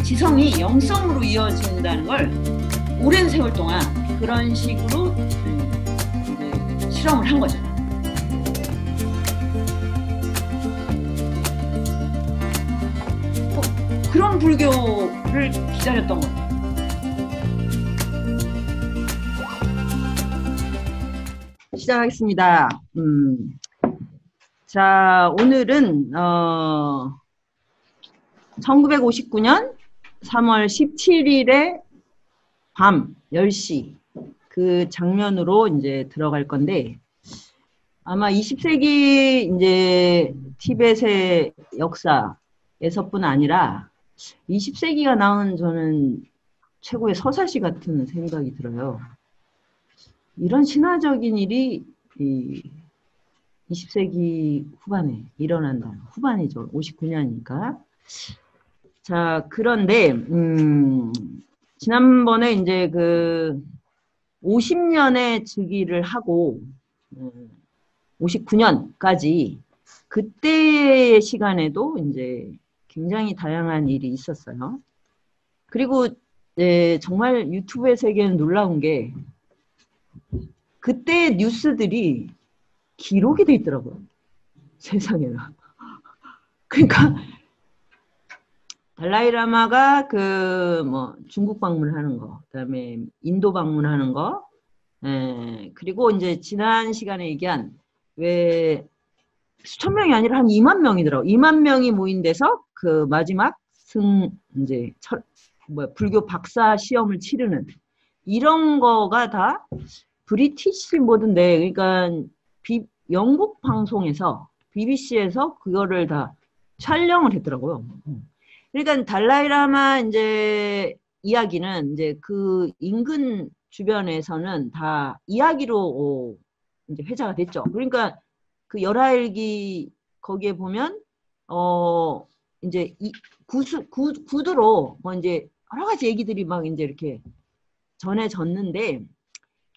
지성이 영성으로 이어진다는 걸 오랜 세월 동안 그런 식으로 이제 실험을 한 거죠. 그런 불교를 기다렸던 거예요. 시작하겠습니다. 자, 오늘은 1959년 3월 17일에 밤 10시 그 장면으로 이제 들어갈 건데, 아마 20세기 이제 티벳의 역사에서뿐 아니라 20세기가 나온 저는 최고의 서사시 같은 생각이 들어요. 이런 신화적인 일이 20세기 후반에 일어난다. 후반이죠. 59년이니까. 자, 그런데 지난번에 이제 그 50년의 즉위를 하고 59년까지 그때의 시간에도 이제 굉장히 다양한 일이 있었어요. 그리고 정말 유튜브의 세계는 놀라운 게 그때 뉴스들이 기록이 돼 있더라고요. 세상에나. 그러니까 달라이라마가 그 뭐 중국 방문하는 거, 그다음에 인도 방문하는 거, 그리고 이제 지난 시간에 얘기한 왜 수천 명이 아니라 한 2만 명이더라고. 2만 명이 모인 데서 그 마지막 이제 불교 박사 시험을 치르는 이런 거가 다 브리티시 뭐든데, 그러니까 영국 방송에서 BBC에서 그거를 다 촬영을 했더라고요. 그러니까 달라이라마 이제 이야기는 이제 그 인근 주변에서는 다 이야기로 이제 회자가 됐죠. 그러니까 그 열하일기 거기에 보면 이제 구두로 뭐 이제 여러 가지 얘기들이 막 이제 이렇게 전해졌는데,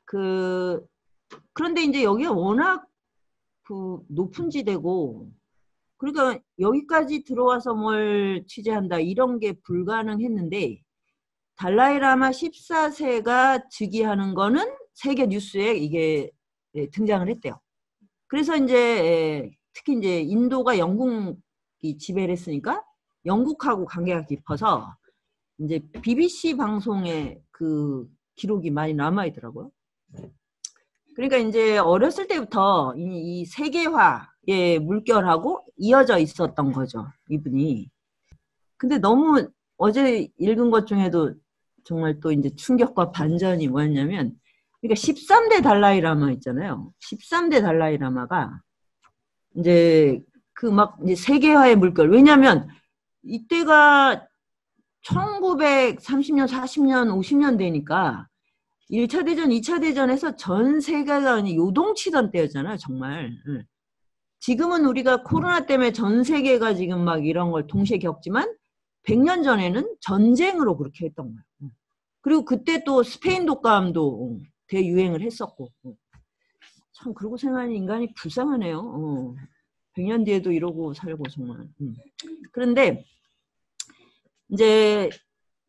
그런데 이제 여기가 워낙 그 높은 지대고, 그러니까 여기까지 들어와서 뭘 취재한다 이런 게 불가능했는데, 달라이라마 14세가 즉위하는 거는 세계 뉴스에 이게 등장을 했대요. 그래서 이제 특히 이제 인도가 영국이 지배를 했으니까 영국하고 관계가 깊어서 이제 BBC 방송에 그 기록이 많이 남아 있더라고요. 그러니까 이제 어렸을 때부터 이 세계화의 물결하고 이어져 있었던 거죠, 이분이. 근데 너무 어제 읽은 것 중에도 정말 또 이제 충격과 반전이 뭐였냐면, 그러니까 13대 달라이라마 있잖아요. 13대 달라이라마가 이제 그 막 이제 세계화의 물결. 왜냐면 이때가 1930년, 40년, 50년 되니까 1차 대전, 2차 대전에서 전 세계가 요동치던 때였잖아요, 정말. 지금은 우리가 코로나 때문에 전 세계가 지금 막 이런 걸 동시에 겪지만 100년 전에는 전쟁으로 그렇게 했던 거예요. 그리고 그때 또 스페인 독감도 대유행을 했었고. 참, 그러고 생각하니 인간이 불쌍하네요. 100년 뒤에도 이러고 살고 정말. 그런데 이제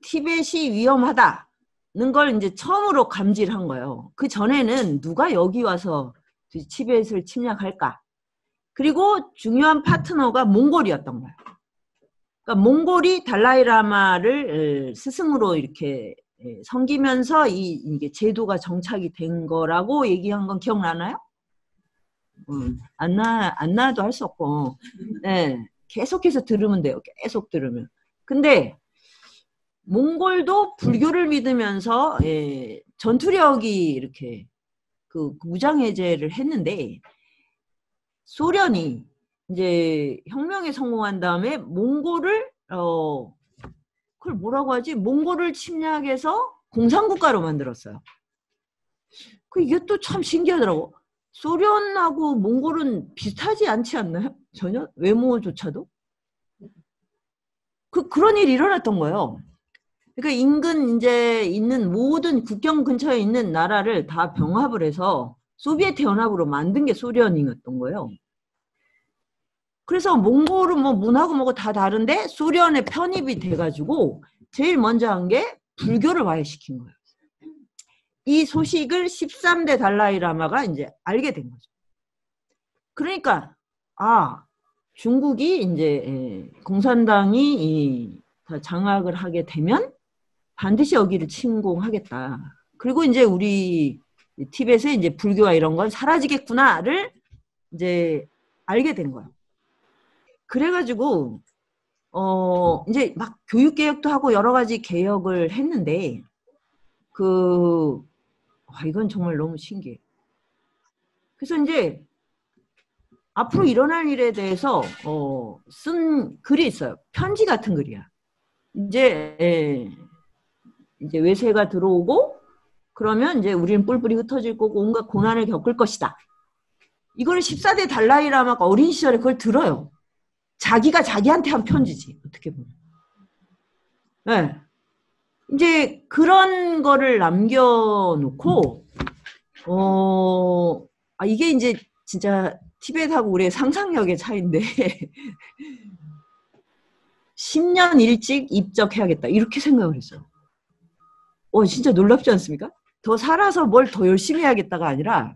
티벳이 위험하다는 걸 이제 처음으로 감지를 한 거예요. 그 전에는 누가 여기 와서 티벳을 침략할까? 그리고 중요한 파트너가 몽골이었던 거예요. 그러니까 몽골이 달라이라마를 스승으로 이렇게 섬기면서 이게 제도가 정착이 된 거라고 얘기한 건 기억나나요? 안 나도 할 수 없고, 네, 계속해서 들으면 돼요. 계속 들으면. 근데 몽골도 불교를 믿으면서 전투력이 이렇게 그 무장해제를 했는데, 소련이 이제 혁명에 성공한 다음에 몽골을 그걸 뭐라고 하지? 몽골을 침략해서 공산국가로 만들었어요. 이게 또 참 신기하더라고. 소련하고 몽골은 비슷하지 않지 않나요? 전혀 외모조차도. 그런 일이 일어났던 거예요. 그러니까 인근 이제 있는 모든 국경 근처에 있는 나라를 다 병합을 해서 소비에트 연합으로 만든 게 소련이었던 거예요. 그래서 몽골은 뭐 문하고 뭐고 다 다른데 소련에 편입이 돼가지고 제일 먼저 한 게 불교를 와해시킨 거예요. 이 소식을 13대 달라이라마가 이제 알게 된 거죠. 그러니까 중국이 이제 공산당이 장악을 하게 되면 반드시 여기를 침공하겠다. 그리고 이제 우리 티벳에 이제 불교와 이런 건 사라지겠구나를 이제 알게 된 거예요. 그래가지고 이제 막 교육 개혁도 하고 여러 가지 개혁을 했는데 이건 정말 너무 신기해. 그래서 이제 앞으로 일어날 일에 대해서 쓴 글이 있어요. 편지 같은 글이야. 이제 외세가 들어오고 그러면 이제 우리는 뿔뿔이 흩어질 거고 온갖 고난을 겪을 것이다. 이거를 14대 달라이라마가 어린 시절에 그걸 들어요. 자기가 자기한테 한 편지지. 어떻게 보면. 네. 이제 그런 거를 남겨놓고 이게 이제 진짜 티벳하고 우리의 상상력의 차이인데 10년 일찍 입적해야겠다. 이렇게 생각을 했어요. 진짜 놀랍지 않습니까? 더 살아서 뭘 더 열심히 해야겠다가 아니라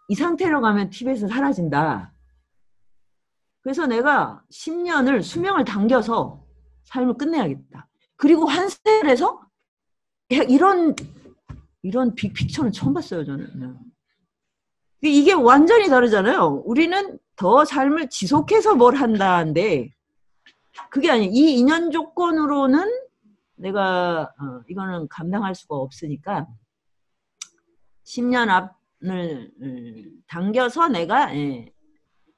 이 상태로 가면 티벳은 사라진다. 그래서 내가 10년을 수명을 당겨서 삶을 끝내야겠다. 그리고 환생을 해서 이런 빅픽처는 처음 봤어요, 저는. 이게 완전히 다르잖아요. 우리는 더 삶을 지속해서 뭘 한다는데 그게 아니에요. 이 인연 조건으로는 내가 이거는 감당할 수가 없으니까 10년 앞을 당겨서 내가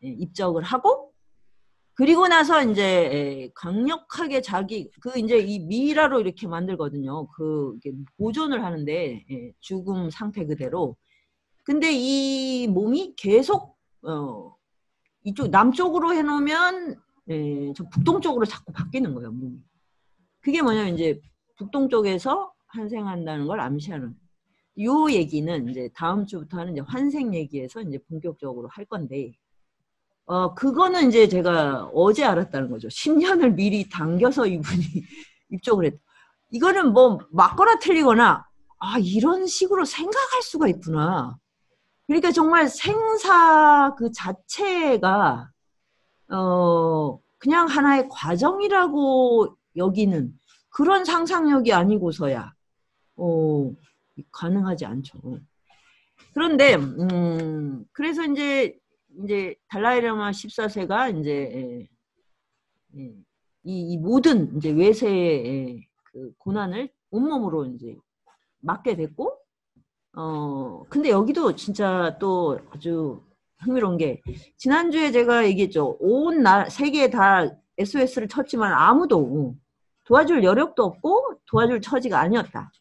입적을 하고 그리고 나서 이제 강력하게 이제 이 미라로 이렇게 만들거든요. 보존을 하는데 죽음 상태 그대로. 근데 이 몸이 계속 이쪽 남쪽으로 해놓으면 저 북동쪽으로 자꾸 바뀌는 거예요. 몸이. 그게 뭐냐면 이제 북동쪽에서 환생한다는 걸 암시하는. 요 얘기는 이제 다음 주부터는 이제 환생 얘기에서 이제 본격적으로 할 건데, 그거는 이제 제가 어제 알았다는 거죠. 10년을 미리 당겨서 이분이 입적을 했다. 이거는 뭐 맞거나 틀리거나 이런 식으로 생각할 수가 있구나. 그러니까 정말 생사 그 자체가 그냥 하나의 과정이라고 여기는 그런 상상력이 아니고서야 가능하지 않죠. 그런데 그래서 이제 달라이라마 14세가 이제 이 모든 이제 외세의 그 고난을 온몸으로 이제 맞게 됐고 근데 여기도 진짜 또 아주 흥미로운 게 지난주에 제가 얘기했죠. 온 세계에 다 SOS를 쳤지만 아무도 도와줄 여력도 없고 도와줄 처지가 아니었다.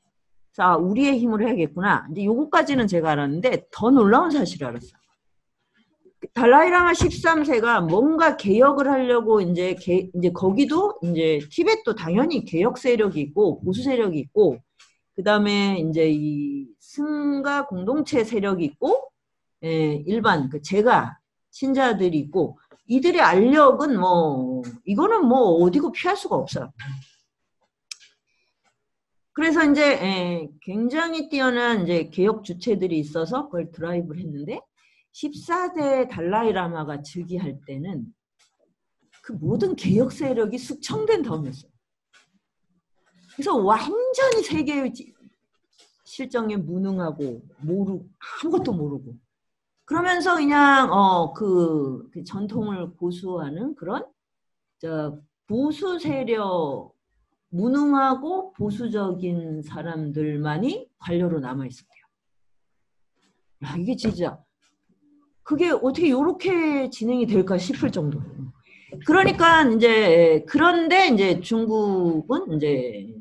자, 우리의 힘으로 해야겠구나. 이제 요거까지는 제가 알았는데 더 놀라운 사실을 알았어요. 달라이라마 13세가 뭔가 개혁을 하려고 이제 거기도 이제 티벳도 당연히 개혁 세력이 있고 보수 세력이 있고 그다음에 이제 이 승가 공동체 세력이 있고 일반 제가 신자들이 있고 이들의 알력은 이거는 어디고 피할 수가 없어요. 그래서 이제 굉장히 뛰어난 이제 개혁 주체들이 있어서 그걸 드라이브를 했는데 14대 달라이라마가 즉위할 때는 그 모든 개혁 세력이 숙청된 다음이었어요. 그래서 완전히 세계의 실정에 무능하고 아무것도 모르고 그러면서 그냥 그 전통을 고수하는 그런 보수 세력 무능하고 보수적인 사람들만이 관료로 남아 있었대요. 야, 이게 진짜 그게 어떻게 이렇게 진행이 될까 싶을 정도로. 그러니까 그런데 이제 중국은 이제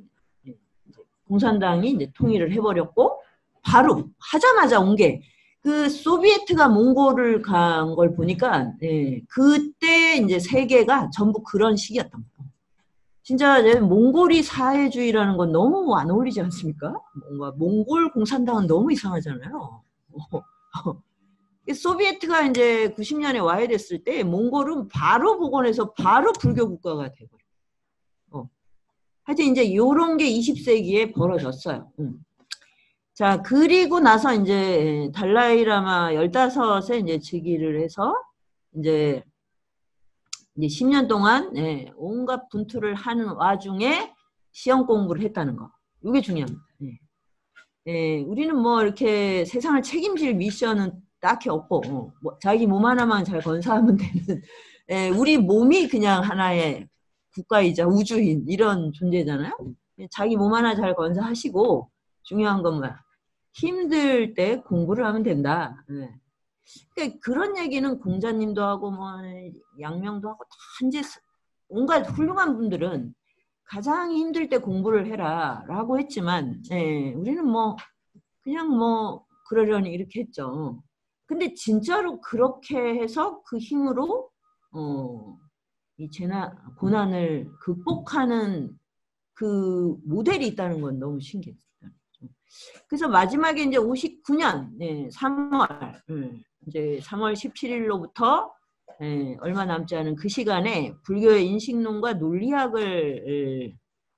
공산당이 이제 통일을 해버렸고 바로 하자마자 온 게 그 소비에트가 몽골을 간 걸 보니까 그때 이제 세계가 전부 그런 시기였던 거예요. 진짜 몽골이 사회주의라는 건 너무 안 어울리지 않습니까? 뭔가 몽골 공산당은 너무 이상하잖아요. 소비에트가 이제 90년에 와야 됐을 때 몽골은 바로 복원해서 바로 불교 국가가 돼버려. 하여튼 이제 요런 게 20세기에 벌어졌어요. 자, 그리고 나서 이제 달라이라마 15세 이제 즉위를 해서 이제 10년 동안 온갖 분투를 하는 와중에 시험 공부를 했다는 거. 이게 중요합니다. 우리는 뭐 이렇게 세상을 책임질 미션은 딱히 없고 뭐 자기 몸 하나만 잘 건사하면 되는 우리 몸이 그냥 하나의 국가이자 우주인 이런 존재잖아요. 자기 몸 하나 잘 건사하시고 중요한 건 뭐야? 힘들 때 공부를 하면 된다. 그러니까 그런 얘기는 공자님도 하고 뭐 양명도 하고 다 이제 온갖 훌륭한 분들은 가장 힘들 때 공부를 해라 라고 했지만 우리는 뭐 그냥 뭐 그러려니 이렇게 했죠. 근데 진짜로 그렇게 해서 그 힘으로 이 고난을 극복하는 그 모델이 있다는 건 너무 신기했어요. 그래서 마지막에 이제 59년 3월 이제 3월 17일로부터 얼마 남지 않은 그 시간에 불교의 인식론과 논리학을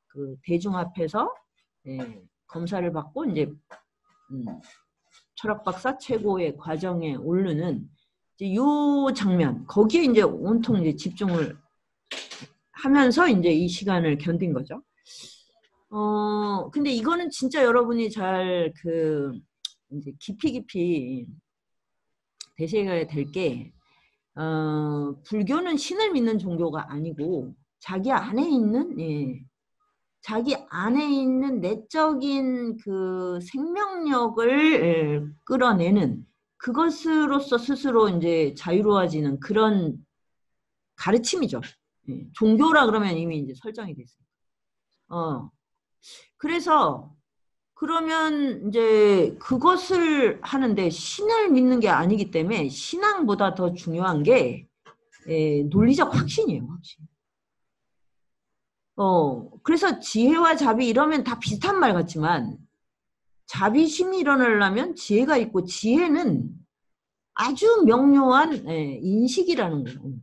그 대중 앞에서 검사를 받고 이제 철학 박사 최고의 과정에 오르는 이제 요 장면 거기에 이제 온통 이제 집중을 하면서 이제 이 시간을 견딘 거죠. 근데 이거는 진짜 여러분이 잘 이제 깊이 되새겨야 될 게, 불교는 신을 믿는 종교가 아니고, 자기 안에 있는 내적인 그 생명력을 끌어내는 그것으로서 스스로 이제 자유로워지는 그런 가르침이죠. 종교라 그러면 이미 이제 설정이 됐어요. 그래서 그러면 이제 그것을 하는데 신을 믿는 게 아니기 때문에 신앙보다 더 중요한 게 논리적 확신이에요. 확신. 그래서 지혜와 자비 이러면 다 비슷한 말 같지만 자비심이 일어나려면 지혜가 있고 지혜는 아주 명료한 인식이라는 거예요.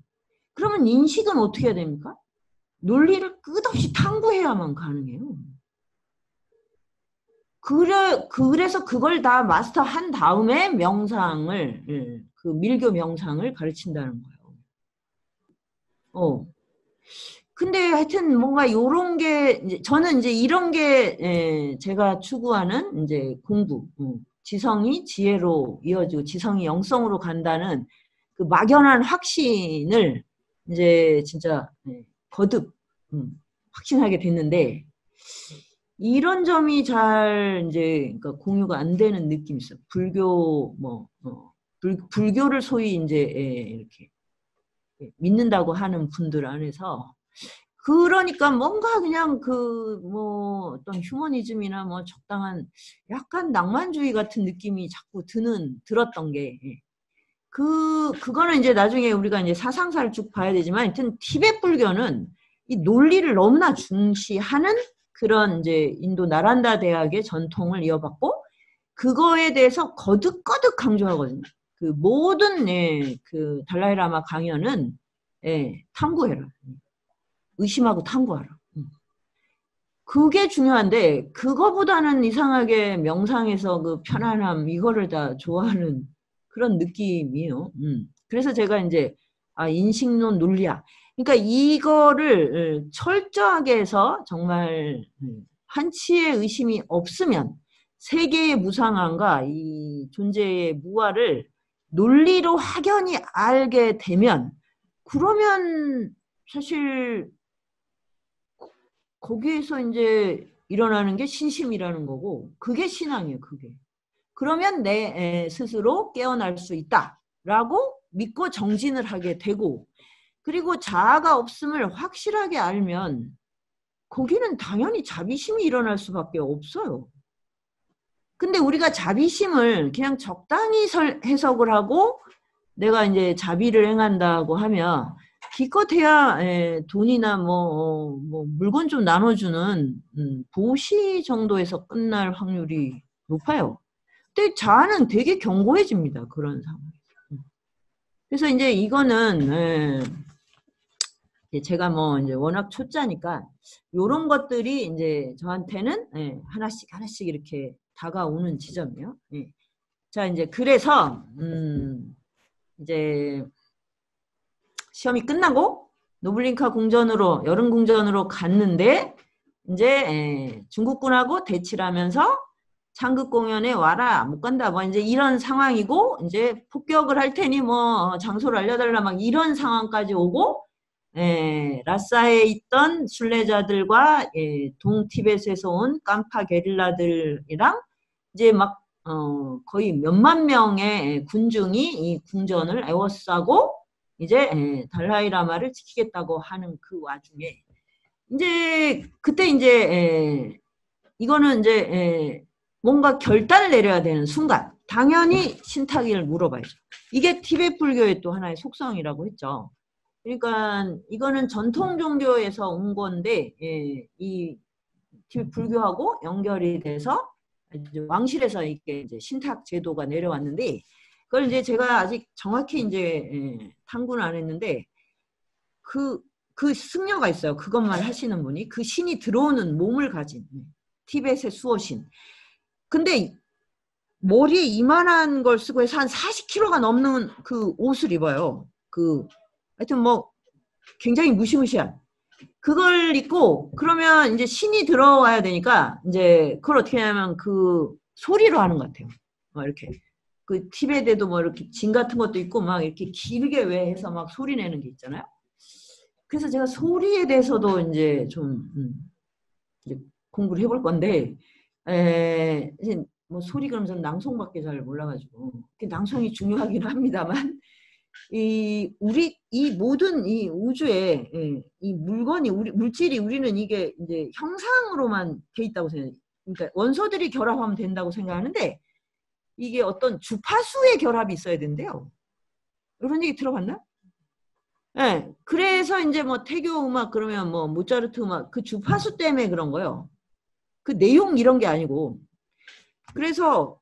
그러면 인식은 어떻게 해야 됩니까? 논리를 끝없이 탐구해야만 가능해요. 그래서 그걸 다 마스터한 다음에 명상을, 그 밀교 명상을 가르친다는 거예요. 근데 하여튼 뭔가 요런 게, 저는 이제 이런 게, 제가 추구하는 이제 공부, 지성이 지혜로 이어지고 지성이 영성으로 간다는 그 막연한 확신을 이제 진짜 거듭, 확신하게 됐는데, 이런 점이 잘 이제 그러니까 공유가 안 되는 느낌이 있어요. 불교를 소위 이제 이렇게 믿는다고 하는 분들 안에서 그러니까 뭔가 그냥 어떤 휴머니즘이나 뭐 적당한 약간 낭만주의 같은 느낌이 자꾸 들었던 게 그거는 이제 나중에 우리가 이제 사상사를 쭉 봐야 되지만 하여튼 티베트 불교는 이 논리를 너무나 중시하는 그런 이제 인도 나란다 대학의 전통을 이어받고 그거에 대해서 거듭거듭 강조하거든요. 그 모든 그 달라이라마 강연은 탐구해라. 의심하고 탐구하라. 그게 중요한데 그거보다는 이상하게 명상에서 그 편안함 이거를 다 좋아하는 그런 느낌이에요. 그래서 제가 이제 인식론 논리학 그러니까 이거를 철저하게 해서 정말 한치의 의심이 없으면 세계의 무상함과 이 존재의 무아를 논리로 확연히 알게 되면 그러면 사실 거기에서 이제 일어나는 게 신심이라는 거고 그게 신앙이에요. 그게. 그러면 내 스스로 깨어날 수 있다라고 믿고 정진을 하게 되고 그리고 자아가 없음을 확실하게 알면 거기는 당연히 자비심이 일어날 수밖에 없어요. 근데 우리가 자비심을 그냥 적당히 해석을 하고 내가 이제 자비를 행한다고 하면 기껏해야 돈이나 뭐 물건 좀 나눠주는 보시 정도에서 끝날 확률이 높아요. 근데 자아는 되게 견고해집니다. 그런 상황. 그래서 이제 이거는 제가 뭐 이제 워낙 초짜니까 요런 것들이 이제 저한테는 예, 하나씩 하나씩 이렇게 다가오는 지점이에요. 예. 자, 이제 그래서 이제 시험이 끝나고 노블링카 궁전으로 여름 궁전으로 갔는데 이제 중국군하고 대치를 하면서 창극 공연에 와라 못 간다 뭐 이제 이런 상황이고 이제 폭격을 할 테니 뭐 장소를 알려달라 막 이런 상황까지 오고 라싸에 있던 순례자들과 동티벳에서 온 깜파 게릴라들이랑 이제 막 거의 몇만 명의 군중이 이 궁전을 에워싸고 이제 달라이라마를 지키겠다고 하는 그 와중에 이제 그때 이제 이거는 이제 뭔가 결단을 내려야 되는 순간 당연히 신탁을 물어봐야죠. 이게 티베트 불교의 또 하나의 속성이라고 했죠. 그러니까 이거는 전통 종교에서 온 건데 이 티베트 불교하고 연결이 돼서 왕실에서 이게 이제 신탁 제도가 내려왔는데 그걸 이제 제가 아직 정확히 이제 탐구는 안 했는데 그 승려가 있어요. 그것만 하시는 분이 그 신이 들어오는 몸을 가진 티벳의 수호신. 근데 머리에 이만한 걸 쓰고 해서 한 40kg가 넘는 그 옷을 입어요. 하여튼 뭐 굉장히 무시무시한 그걸 입고 그러면 이제 신이 들어와야 되니까 이제 그걸 어떻게 하냐면 그 소리로 하는 것 같아요. 이렇게 그 티베트에도 뭐 이렇게 진 같은 것도 있고 막 이렇게 길게 왜 해서 막 소리 내는 게 있잖아요. 그래서 제가 소리에 대해서도 이제 좀 이제 공부를 해볼 건데 이제 뭐 소리 그러면 저는 낭송밖에 잘 몰라가지고 낭송이 중요하긴 합니다만 이 모든 이 우주에 이 물건이 물질이 우리는 이게 이제 형상으로만 돼 있다고 생각해요. 그러니까 원소들이 결합하면 된다고 생각하는데 이게 어떤 주파수의 결합이 있어야 된대요. 이런 얘기 들어봤나? 네, 그래서 이제 뭐 태교 음악 그러면 뭐 모차르트 음악 그 주파수 때문에 그런 거예요. 그 내용 이런 게 아니고. 그래서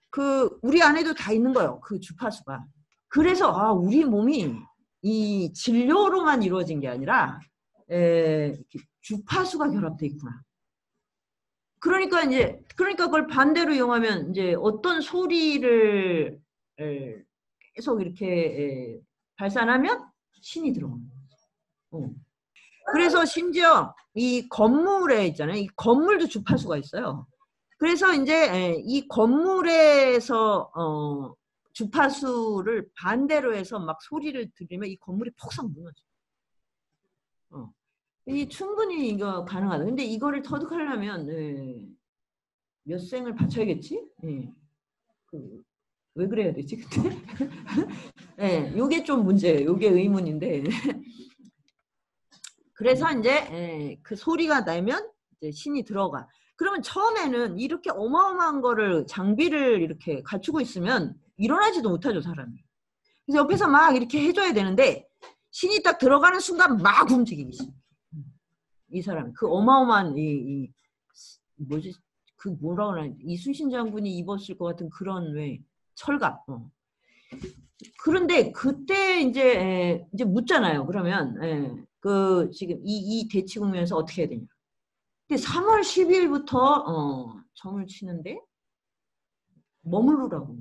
우리 안에도 다 있는 거예요. 그 주파수가. 그래서 우리 몸이 이 진료로만 이루어진 게 아니라 주파수가 결합돼 있구나. 그러니까 그걸 반대로 이용하면 이제 어떤 소리를 계속 이렇게 발산하면 신이 들어오는 거죠. 그래서 심지어 이 건물에 있잖아요. 이 건물도 주파수가 있어요. 그래서 이제 이 건물에서 주파수를 반대로 해서 막 소리를 들으면 이 건물이 폭삭 무너져요. 이 충분히 이거 가능하다. 근데 이거를 터득하려면 몇 생을 바쳐야겠지? 왜 그래야 되지? 근데 요게 좀 문제예요. 요게 의문인데. 그래서 이제 그 소리가 나면 이제 신이 들어가. 그러면 처음에는 이렇게 어마어마한 거를 장비를 이렇게 갖추고 있으면 일어나지도 못하죠, 사람이. 그래서 옆에서 막 이렇게 해줘야 되는데 신이 딱 들어가는 순간 막 움직이기 시작해. 이 사람 그 어마어마한 뭐지 그 뭐라고 하나 이순신 장군이 입었을 것 같은 그런 왜 철갑. 그런데 그때 이제 묻잖아요. 그러면 지금 이 대치 국면에서 어떻게 해야 되냐. 근데 3월 10일부터 점을 치는데 머무르라고.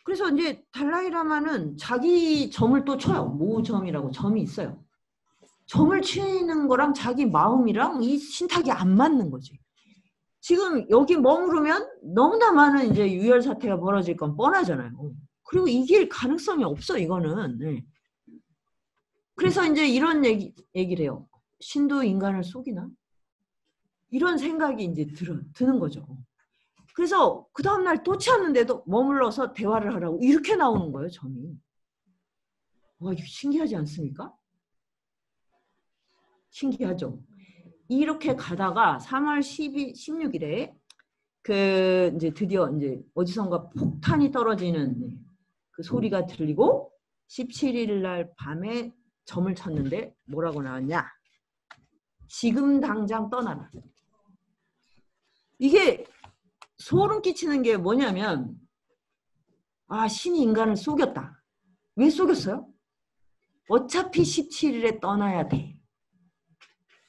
그래서 이제 달라이라마는 자기 점을 또 쳐요. 모점이라고 점이 있어요. 점을 치는 거랑 자기 마음이랑 이 신탁이 안 맞는 거지. 지금 여기 머무르면 너무나 많은 이제 유혈 사태가 벌어질 건 뻔하잖아요. 그리고 이길 가능성이 없어 이거는. 그래서 이제 이런 얘기를 해요. 신도 인간을 속이나? 이런 생각이 이제 드는 거죠. 그래서 그 다음날 또 치웠는데도 머물러서 대화를 하라고 이렇게 나오는 거예요, 점이. 와, 이거 신기하지 않습니까? 신기하죠. 이렇게 가다가 3월 16일에 이제 드디어 이제 어디선가 폭탄이 떨어지는 그 소리가 들리고 17일 날 밤에 점을 쳤는데 뭐라고 나왔냐? 지금 당장 떠나라. 이게 소름 끼치는 게 뭐냐면 신이 인간을 속였다. 왜 속였어요? 어차피 17일에 떠나야 돼.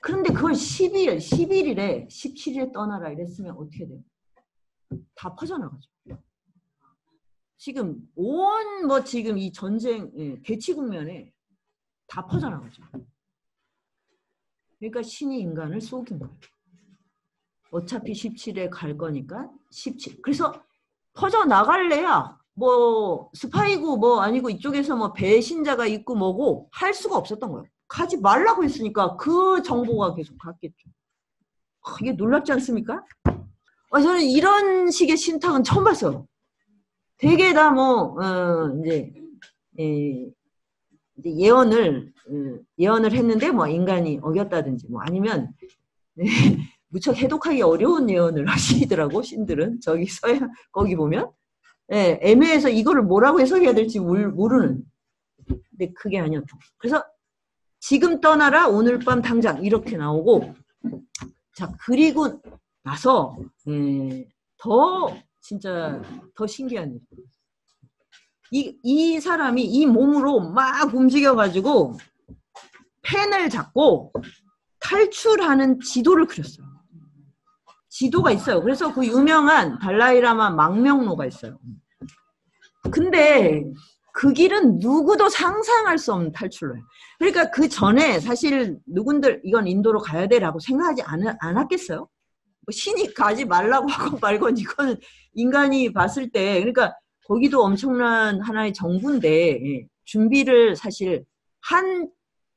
그런데 그걸 11일에 17일에 떠나라 이랬으면 어떻게 돼요? 다 퍼져나가죠. 지금 온 뭐 지금 이 전쟁 대치 국면에 다 퍼져나가죠. 그러니까 신이 인간을 속인 거예요. 어차피 17에 갈 거니까 17. 그래서 퍼져나갈래야 뭐 스파이고 뭐 아니고 이쪽에서 뭐 배신자가 있고 뭐고 할 수가 없었던 거예요. 가지 말라고 했으니까 그 정보가 계속 갔겠죠. 이게 놀랍지 않습니까? 저는 이런 식의 신탁은 처음 봤어요. 되게 다 뭐 이제 예언을 했는데 뭐 인간이 어겼다든지 뭐 아니면 무척 해독하기 어려운 예언을 하시더라고 신들은. 저기 서야 거기 보면 애매해서 이거를 뭐라고 해석해야 될지 모르는. 근데 그게 아니었죠. 그래서 지금 떠나라 오늘 밤 당장 이렇게 나오고, 자 그리고 나서 더 진짜 더 신기한 일. 이 사람이 이 몸으로 막 움직여가지고 펜을 잡고 탈출하는 지도를 그렸어요. 지도가 있어요. 그래서 그 유명한 달라이라마 망명로가 있어요. 근데 그 길은 누구도 상상할 수 없는 탈출로예요. 그러니까 그 전에 사실 누군들 이건 인도로 가야 돼라고 생각하지 않았겠어요? 뭐 신이 가지 말라고 하고 말건 이거는 인간이 봤을 때, 그러니까 거기도 엄청난 하나의 정부인데 준비를 사실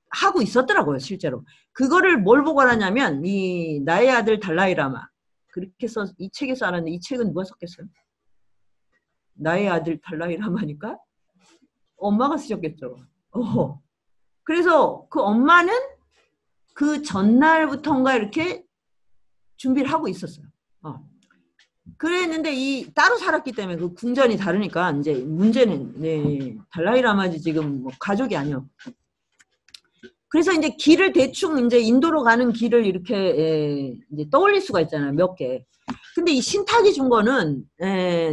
하고 있었더라고요, 실제로. 그거를 뭘 보고 알았냐면 이 나의 아들 달라이라마 그렇게 써 이 책에서 알았는데 이 책은 누가 썼겠어요? 나의 아들 달라이라마니까 엄마가 쓰셨겠죠. 그래서 그 엄마는 그 전날부터인가 이렇게 준비를 하고 있었어요. 그랬는데 이 따로 살았기 때문에 그 궁전이 다르니까 이제 문제는 달라이라마지 지금 뭐 가족이 아니요. 그래서 이제 길을 대충 이제 인도로 가는 길을 이렇게 이제 떠올릴 수가 있잖아요. 몇 개. 근데 이 신탁이 준 거는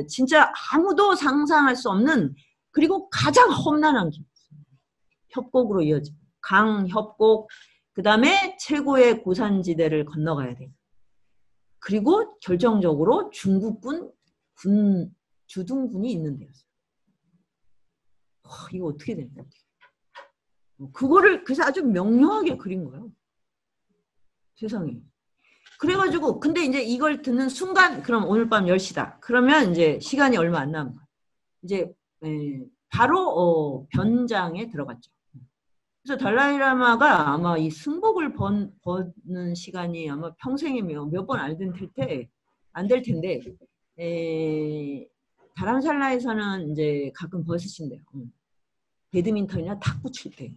진짜 아무도 상상할 수 없는, 그리고 가장 험난한 길. 협곡으로 이어진 강 협곡, 그 다음에 최고의 고산지대를 건너가야 돼. 그리고 결정적으로 중국군 주둔군이 있는 데였어요. 이거 어떻게 되는 거야? 그거를 그래서 아주 명료하게 그린 거예요. 세상에. 그래가지고 근데 이제 이걸 듣는 순간 그럼 오늘 밤 10시다. 그러면 이제 시간이 얼마 안 남은 거예요. 이제 바로 변장에 들어갔죠. 그래서 달라이라마가 아마 이 승복을 버는 시간이 아마 평생에 몇 번 안 될 텐데 다람살라에서는 이제 가끔 벗으신대요. 배드민턴이나 탁구 칠 때.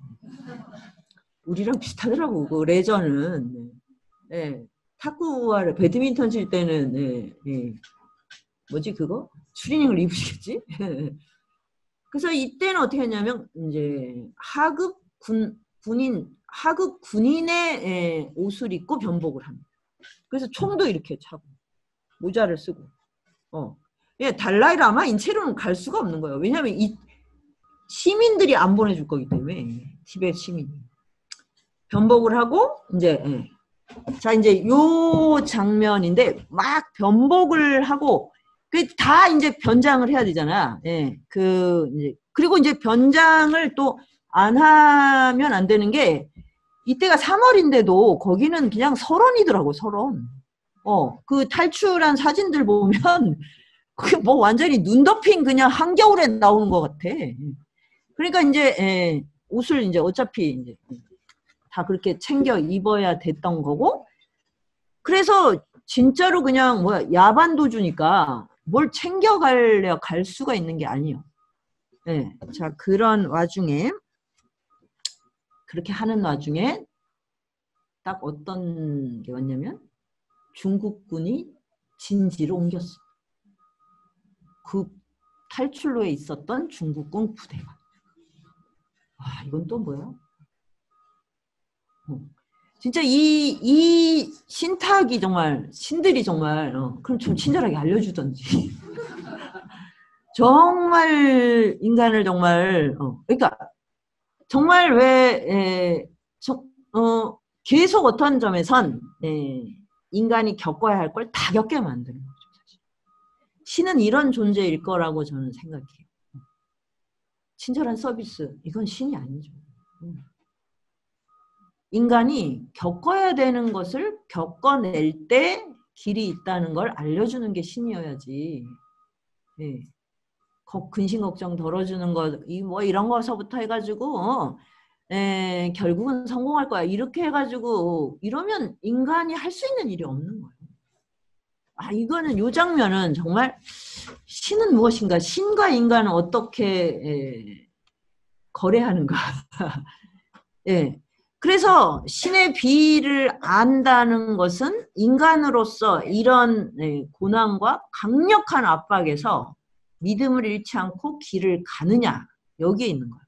우리랑 비슷하더라고. 그 레저는 탁구와 배드민턴 칠 때는 뭐지 그거? 추리닝을 입으시겠지? 그래서 이때는 어떻게 했냐면 이제 하급 군인의 옷을 입고 변복을 합니다. 그래서 총도 이렇게 차고 모자를 쓰고. 달라이라마 인체로는 갈 수가 없는 거예요. 왜냐하면 이 시민들이 안 보내줄 거기 때문에 티베트 시민이 변복을 하고 이제 자 이제 요 장면인데 막 변복을 하고 그 다 이제 변장을 해야 되잖아. 그리고 이제 변장을 또 안 하면 안 되는 게 이때가 3월인데도 거기는 그냥 설원이더라고, 설원. 그 탈출한 사진들 보면 그게 뭐 완전히 눈 덮인 그냥 한겨울에 나오는 것 같아. 그러니까 이제 옷을 이제 어차피 이제 다 그렇게 챙겨 입어야 됐던 거고, 그래서 진짜로 그냥 뭐야 야반도주니까 뭘 챙겨갈래야 갈 수가 있는 게 아니에요. 자 그런 와중에 그렇게 하는 와중에 딱 어떤 게 왔냐면 중국군이 진지로 옮겼어. 그 탈출로에 있었던 중국군 부대가. 이건 또 뭐야? 진짜 이 신탁이 정말 신들이 정말 그럼 좀 친절하게 알려주던지 정말 인간을 정말 그러니까 정말 계속 어떤 점에선 인간이 겪어야 할 걸 다 겪게 만드는 거죠. 사실. 신은 이런 존재일 거라고 저는 생각해요. 친절한 서비스, 이건 신이 아니죠. 인간이 겪어야 되는 것을 겪어낼 때 길이 있다는 걸 알려주는 게 신이어야지. 예. 근심 걱정 덜어주는 거, 뭐 이런 거서부터 해가지고 결국은 성공할 거야. 이렇게 해가지고 이러면 인간이 할 수 있는 일이 없는 거예요. 아, 이거는 요 장면은 정말 신은 무엇인가? 신과 인간은 어떻게 거래하는가? 예. 그래서 신의 비를 안다는 것은 인간으로서 이런 고난과 강력한 압박에서 믿음을 잃지 않고 길을 가느냐, 여기에 있는 거야.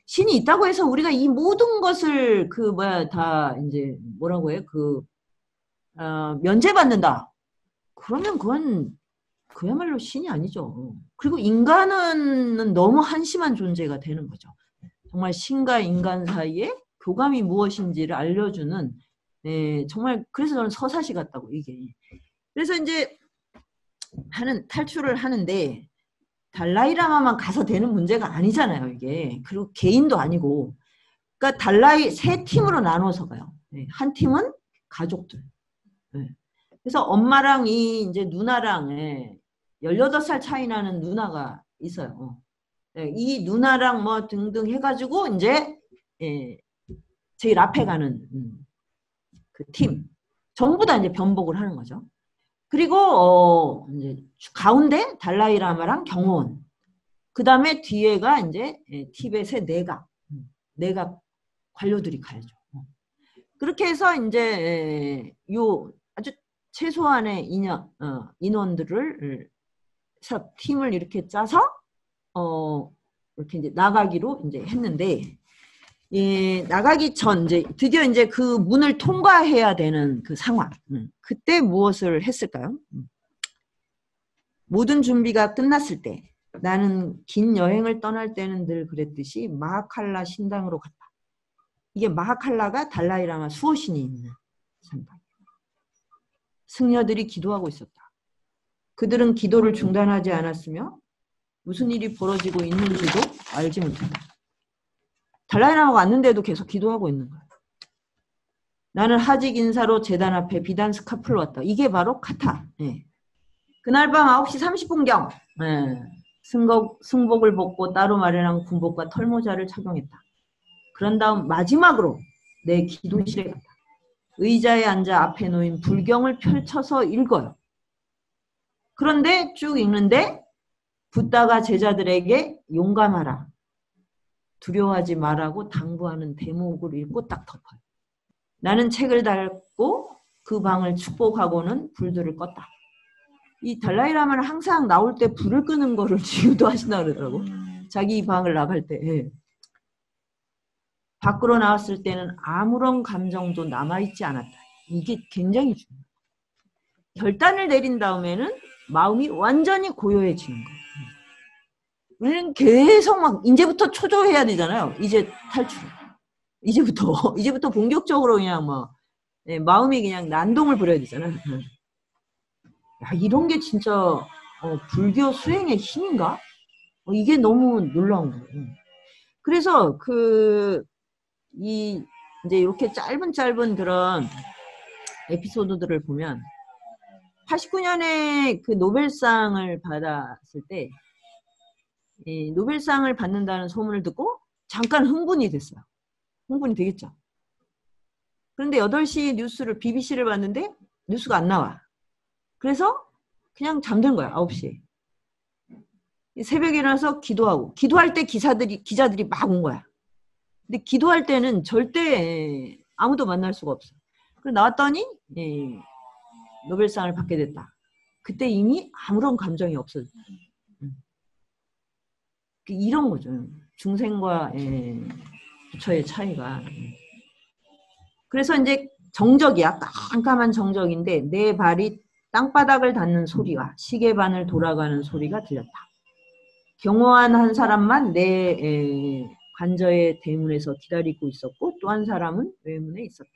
신이 있다고 해서 우리가 이 모든 것을 다 이제 뭐라고 해? 면제받는다. 그러면 그건 그야말로 신이 아니죠. 그리고 인간은 너무 한심한 존재가 되는 거죠. 정말 신과 인간 사이에 교감이 무엇인지를 알려주는, 정말 그래서 저는 서사시 같다고 이게. 그래서 이제 탈출을 하는데 달라이라마만 가서 되는 문제가 아니잖아요, 이게. 그리고 개인도 아니고. 그러니까 세 팀으로 나눠서 가요. 한 팀은 가족들. 그래서 엄마랑 이제 누나랑 18살 차이 나는 누나가 있어요. 이 누나랑 뭐 등등 해가지고 이제 제일 앞에 가는 그 팀. 전부 다 이제 변복을 하는 거죠. 그리고 이제 가운데 달라이라마랑 경호원. 그 다음에 뒤에가 이제 티벳의 내각 관료들이 가야죠. 그렇게 해서 이제 요 아주 최소한의 인원들을 팀을 이렇게 짜서 이렇게 이제 나가기로 이제 했는데, 나가기 전 이제 드디어 이제 그 문을 통과해야 되는 그 상황. 그때 무엇을 했을까요? 모든 준비가 끝났을 때 나는 긴 여행을 떠날 때는 늘 그랬듯이 마하칼라 신당으로 갔다. 이게 마하칼라가 달라이라마 수호신이 있는 신당. 승려들이 기도하고 있었다. 그들은 기도를 중단하지 않았으며 무슨 일이 벌어지고 있는지도 알지 못한다. 달라이라마가 왔는데도 계속 기도하고 있는 거야. 나는 하직 인사로 제단 앞에 비단 스카프를 왔다. 이게 바로 카타. 그날 밤 9시 30분경 승복을 벗고 따로 마련한 군복과 털모자를 착용했다. 그런 다음 마지막으로 내 기도실에 갔다. 의자에 앉아 앞에 놓인 불경을 펼쳐서 읽어요. 그런데 쭉 읽는데 붓다가 제자들에게 용감하라, 두려워하지 말라고 당부하는 대목을 읽고 딱 덮어요. 나는 책을 닫고 그 방을 축복하고는 불들을 껐다. 이 달라이라마는 항상 나올 때 불을 끄는 거를 유도하신다 그러더라고. 자기 방을 나갈 때. 밖으로 나왔을 때는 아무런 감정도 남아있지 않았다. 이게 굉장히 중요해요. 결단을 내린 다음에는 마음이 완전히 고요해지는 거예요. 우리는 계속 막 이제부터 초조해야 되잖아요. 이제 탈출. 이제부터 본격적으로 그냥 마음이 그냥 난동을 부려야 되잖아요. 야, 이런 게 진짜 불교 수행의 힘인가? 이게 너무 놀라운 거예요. 그래서 이제 이렇게 짧은 그런 에피소드들을 보면 89년에 그 노벨상을 받았을 때 노벨상을 받는다는 소문을 듣고 잠깐 흥분이 됐어요. 흥분이 되겠죠. 그런데 8시 뉴스를 BBC를 봤는데 뉴스가 안 나와. 그래서 그냥 잠든 거야. 9시에. 새벽에 일어나서 기도하고, 기도할 때 기자들이 막 온 거야. 근데 기도할 때는 절대 아무도 만날 수가 없어. 그래서 나왔더니 노벨상을 받게 됐다. 그때 이미 아무런 감정이 없어졌다. 이런 거죠. 중생과 부처의 차이가. 그래서 이제 정적이야. 깜깜한 정적인데 내 발이 땅바닥을 닿는 소리와 시계반을 돌아가는 소리가 들렸다. 경호한 한 사람만 내 관저의 대문에서 기다리고 있었고 또 한 사람은 외문에 있었다.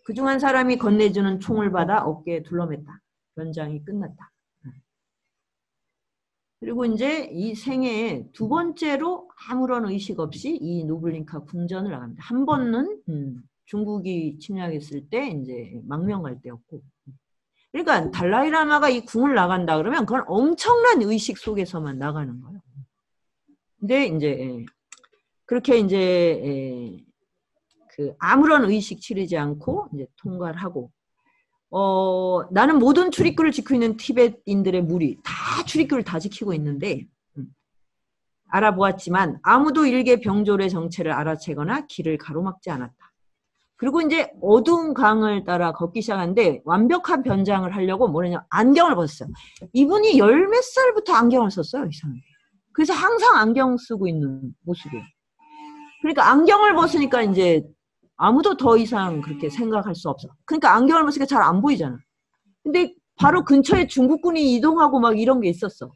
그중 한 사람이 건네주는 총을 받아 어깨에 둘러맸다. 변장이 끝났다. 그리고 이제 이 생애에 두 번째로 아무런 의식 없이 이 노블링카 궁전을 나갑니다. 한 번은 중국이 침략했을 때 이제 망명할 때였고, 그러니까 달라이라마가 이 궁을 나간다 그러면 그건 엄청난 의식 속에서만 나가는 거예요. 근데 이제 그렇게 이제 그 아무런 의식 치르지 않고 이제 통과를 하고, 나는 모든 출입구를 지키고 있는 티벳인들의 무리 다 출입구를 다 지키고 있는데 알아보았지만 아무도 일개 병졸의 정체를 알아채거나 길을 가로막지 않았다. 그리고 이제 어두운 강을 따라 걷기 시작하는데 완벽한 변장을 하려고 뭐냐면 안경을 벗었어요. 이분이 열 몇 살부터 안경을 썼어요. 이상하게. 그래서 항상 안경 쓰고 있는 모습이에요. 그러니까 안경을 벗으니까 이제 아무도 더 이상 그렇게 생각할 수 없어. 그러니까 안경을 벗으니까 잘 안 보이잖아. 근데 바로 근처에 중국군이 이동하고 막 이런 게 있었어.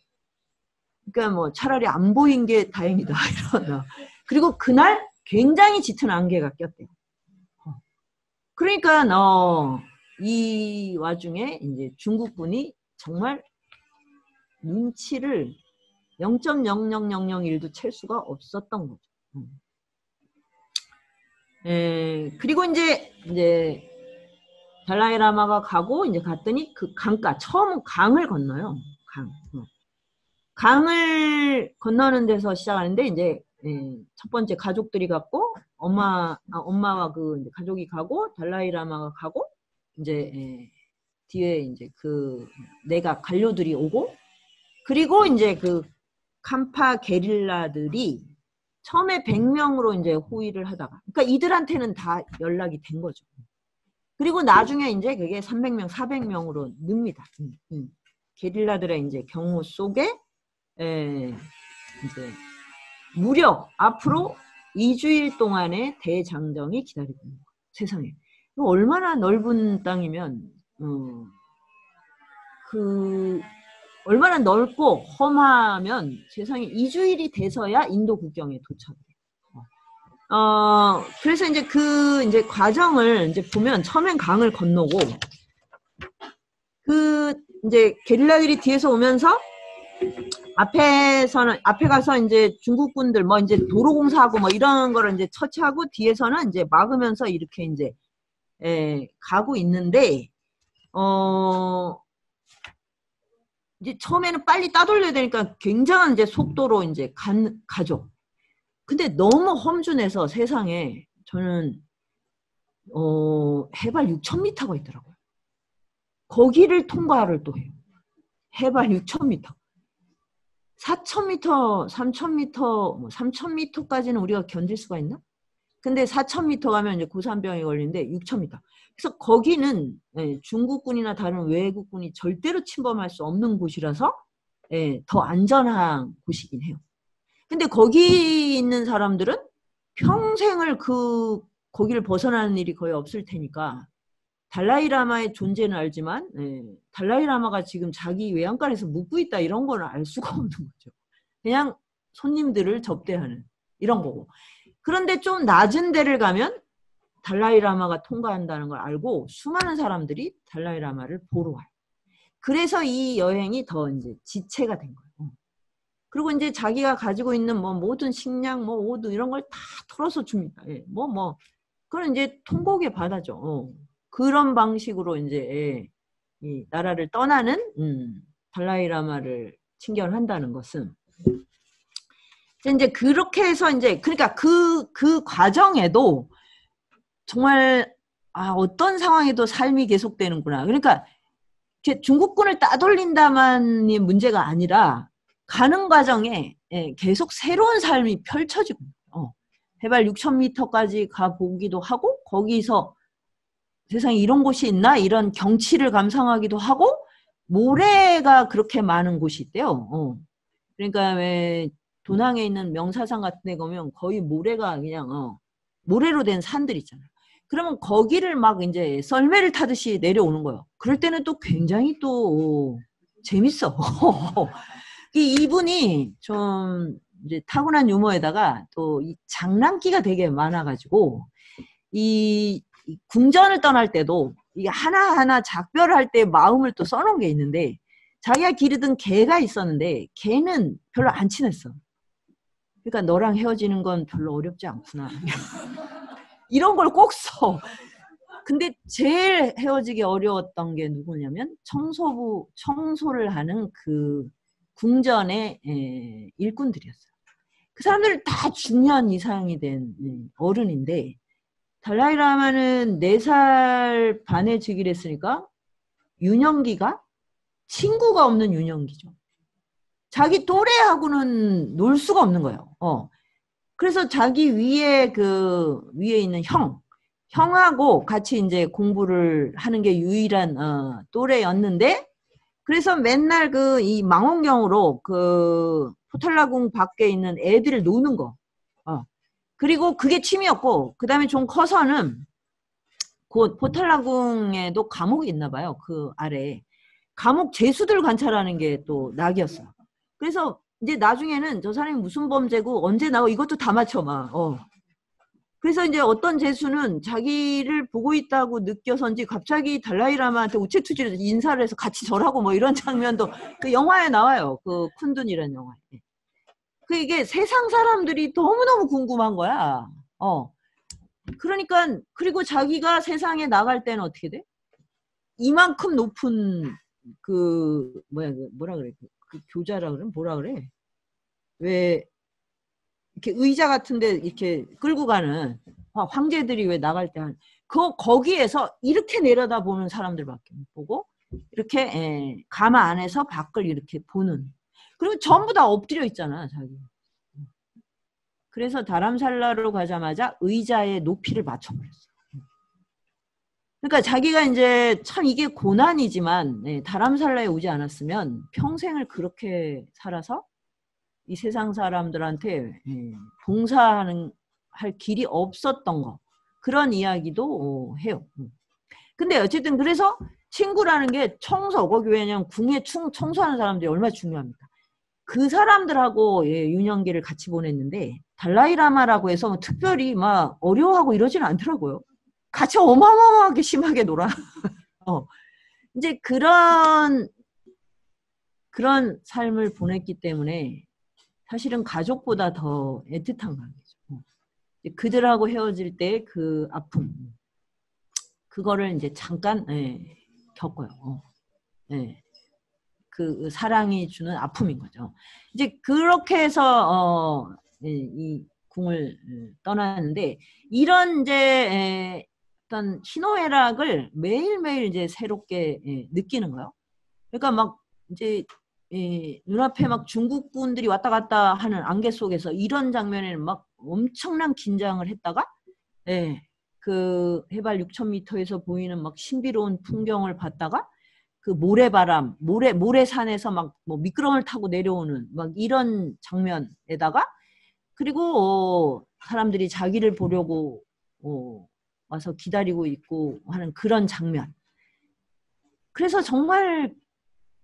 그러니까 뭐 차라리 안 보인 게 다행이다. 이런. 그리고 그날 굉장히 짙은 안개가 꼈대요. 그러니까 이 와중에 이제 중국군이 정말 눈치를 0.00001도 챌 수가 없었던 거죠. 그리고 이제 달라이라마가 가고 이제 갔더니 그 강가 처음 강을 건너요. 강을 건너는 데서 시작하는데 이제 첫 번째 가족들이 갔고 엄마와 그 가족이 가고 달라이라마가 가고 이제 뒤에 이제 그 내각 관료들이 오고 그리고 이제 그 캄파 게릴라들이 처음에 100명으로 이제 호위를 하다가 그러니까 이들한테는 다 연락이 된 거죠. 그리고 나중에 이제 그게 300명, 400명으로 늡니다. 게릴라들의 이제 경우 속에 이제 무려 앞으로 2주일 동안의 대장정이 기다리고 있는 거예요. 세상에. 얼마나 넓은 땅이면 얼마나 넓고 험하면 세상에 2주일이 돼서야 인도 국경에 도착해요. 그래서 이제 그 이제 과정을 이제 보면 처음엔 강을 건너고 그 이제 게릴라들이 뒤에서 오면서 앞에 가서 이제 중국군들 뭐 이제 도로공사하고 뭐 이런 거를 이제 처치하고 뒤에서는 이제 막으면서 이렇게 이제 가고 있는데 이제 처음에는 빨리 따돌려야 되니까 굉장한 이제 속도로 이제 가죠. 근데 너무 험준해서 세상에 저는 해발 6,000m가 있더라고요. 거기를 통과를 또 해요. 해발 6,000m. 4,000m, 3,000m, 뭐 3,000m까지는 우리가 견딜 수가 있나? 근데 4,000m 가면 이제 고산병이 걸리는데 6,000m. 그래서 거기는 중국군이나 다른 외국군이 절대로 침범할 수 없는 곳이라서 더 안전한 곳이긴 해요. 근데 거기 있는 사람들은 평생을 거기를 벗어나는 일이 거의 없을 테니까 달라이라마의 존재는 알지만 달라이라마가 지금 자기 외양간에서 묵고 있다 이런 거는 알 수가 없는 거죠. 그냥 손님들을 접대하는 이런 거고. 그런데 좀 낮은 데를 가면 달라이라마가 통과한다는 걸 알고 수많은 사람들이 달라이라마를 보러 와요. 그래서 이 여행이 더 이제 지체가 된 거예요. 그리고 이제 자기가 가지고 있는 뭐 모든 식량, 뭐 옷 이런 걸 다 털어서 줍니다. 그건 이제 통곡의 바다죠. 그런 방식으로 이제 이 나라를 떠나는 달라이라마를 친견한다는 것은 이제 그렇게 해서 이제 그러니까 그 과정에도 정말 어떤 상황에도 삶이 계속되는구나. 그러니까 중국군을 따돌린다만이 문제가 아니라 가는 과정에 계속 새로운 삶이 펼쳐지고 해발 6,000m까지 가보기도 하고 거기서 세상에 이런 곳이 있나 이런 경치를 감상하기도 하고 모래가 그렇게 많은 곳이 있대요. 그러니까 왜 도낭에 있는 명사산 같은 데 가면 거의 모래가 그냥 모래로 된 산들 있잖아요. 그러면 거기를 막 이제 썰매를 타듯이 내려오는 거예요. 그럴 때는 또 굉장히 또 재밌어. 이분이 좀 이제 타고난 유머에다가 또 이 장난기가 되게 많아가지고 이 궁전을 떠날 때도 이게 하나하나 작별할 때 마음을 또 써놓은 게 있는데 자기가 기르던 개가 있었는데 개는 별로 안 친했어. 그러니까 너랑 헤어지는 건 별로 어렵지 않구나. 이런 걸 꼭 써. 근데 제일 헤어지기 어려웠던 게 누구냐면 청소를 하는 그 궁전의 일꾼들이었어요. 그 사람들 다 중요한 이상이 된 어른인데 달라이라마는 4살 반에 즉위를 했으니까 유년기가 친구가 없는 유년기죠. 자기 또래하고는 놀 수가 없는 거예요. 그래서 자기 위에 있는 형하고 같이 이제 공부를 하는 게 유일한 또래였는데 그래서 맨날 이 망원경으로 그 포탈라궁 밖에 있는 애들을 노는 거. 그리고 그게 취미였고 그 다음에 좀 커서는 그 포탈라궁에도 감옥이 있나 봐요. 그 아래에. 감옥 죄수들 관찰하는 게 또 낙이었어요. 그래서 이제 나중에는 저 사람이 무슨 범죄고 언제 나오고 이것도 다 맞춰 막. 그래서 이제 어떤 죄수는 자기를 보고 있다고 느껴서인지 갑자기 달라이라마한테 우체투지를 인사를 해서 같이 절하고 뭐 이런 장면도 그 영화에 나와요. 그 쿤둔이라는 영화에. 그 이게 세상 사람들이 너무너무 궁금한 거야. 그러니까 그리고 자기가 세상에 나갈 때는 어떻게 돼? 이만큼 높은 뭐라 그래? 그 교자라 그래? 뭐라 그래? 왜 이렇게 의자 같은데 이렇게 끌고 가는 황제들이 왜 나갈 때 거기에서 이렇게 내려다보는 사람들밖에 못 보고 이렇게 가마 안에서 밖을 이렇게 보는. 그리고 전부 다 엎드려 있잖아 자기. 그래서 다람살라로 가자마자 의자의 높이를 맞춰버렸어. 그러니까 자기가 이제 참 이게 고난이지만 다람살라에 오지 않았으면 평생을 그렇게 살아서 이 세상 사람들한테 봉사하는 할 길이 없었던 거 그런 이야기도 해요. 근데 어쨌든 그래서 친구라는 게 거기 왜냐면 궁에 청소하는 사람들이 얼마나 중요합니까? 그 사람들하고 유년기를 같이 보냈는데 달라이라마라고 해서 특별히 막 어려워하고 이러지는 않더라고요. 같이 어마어마하게 심하게 놀아. 이제 그런 삶을 보냈기 때문에 사실은 가족보다 더 애틋한 관계죠. 그들하고 헤어질 때 그 아픔, 그거를 이제 잠깐 겪어요. 그 사랑이 주는 아픔인 거죠. 이제 그렇게 해서 이 궁을 떠나는데 이런 이제 어떤 희노애락을 매일매일 이제 새롭게 느끼는 거예요. 그러니까 막 이제 눈앞에 막 중국군들이 왔다 갔다 하는 안개 속에서 이런 장면에는 막 엄청난 긴장을 했다가 그 해발 6,000m에서 보이는 막 신비로운 풍경을 봤다가 그 모래바람, 모래산에서 막 뭐 미끄럼을 타고 내려오는 막 이런 장면에다가 그리고 사람들이 자기를 보려고 와서 기다리고 있고 하는 그런 장면. 그래서 정말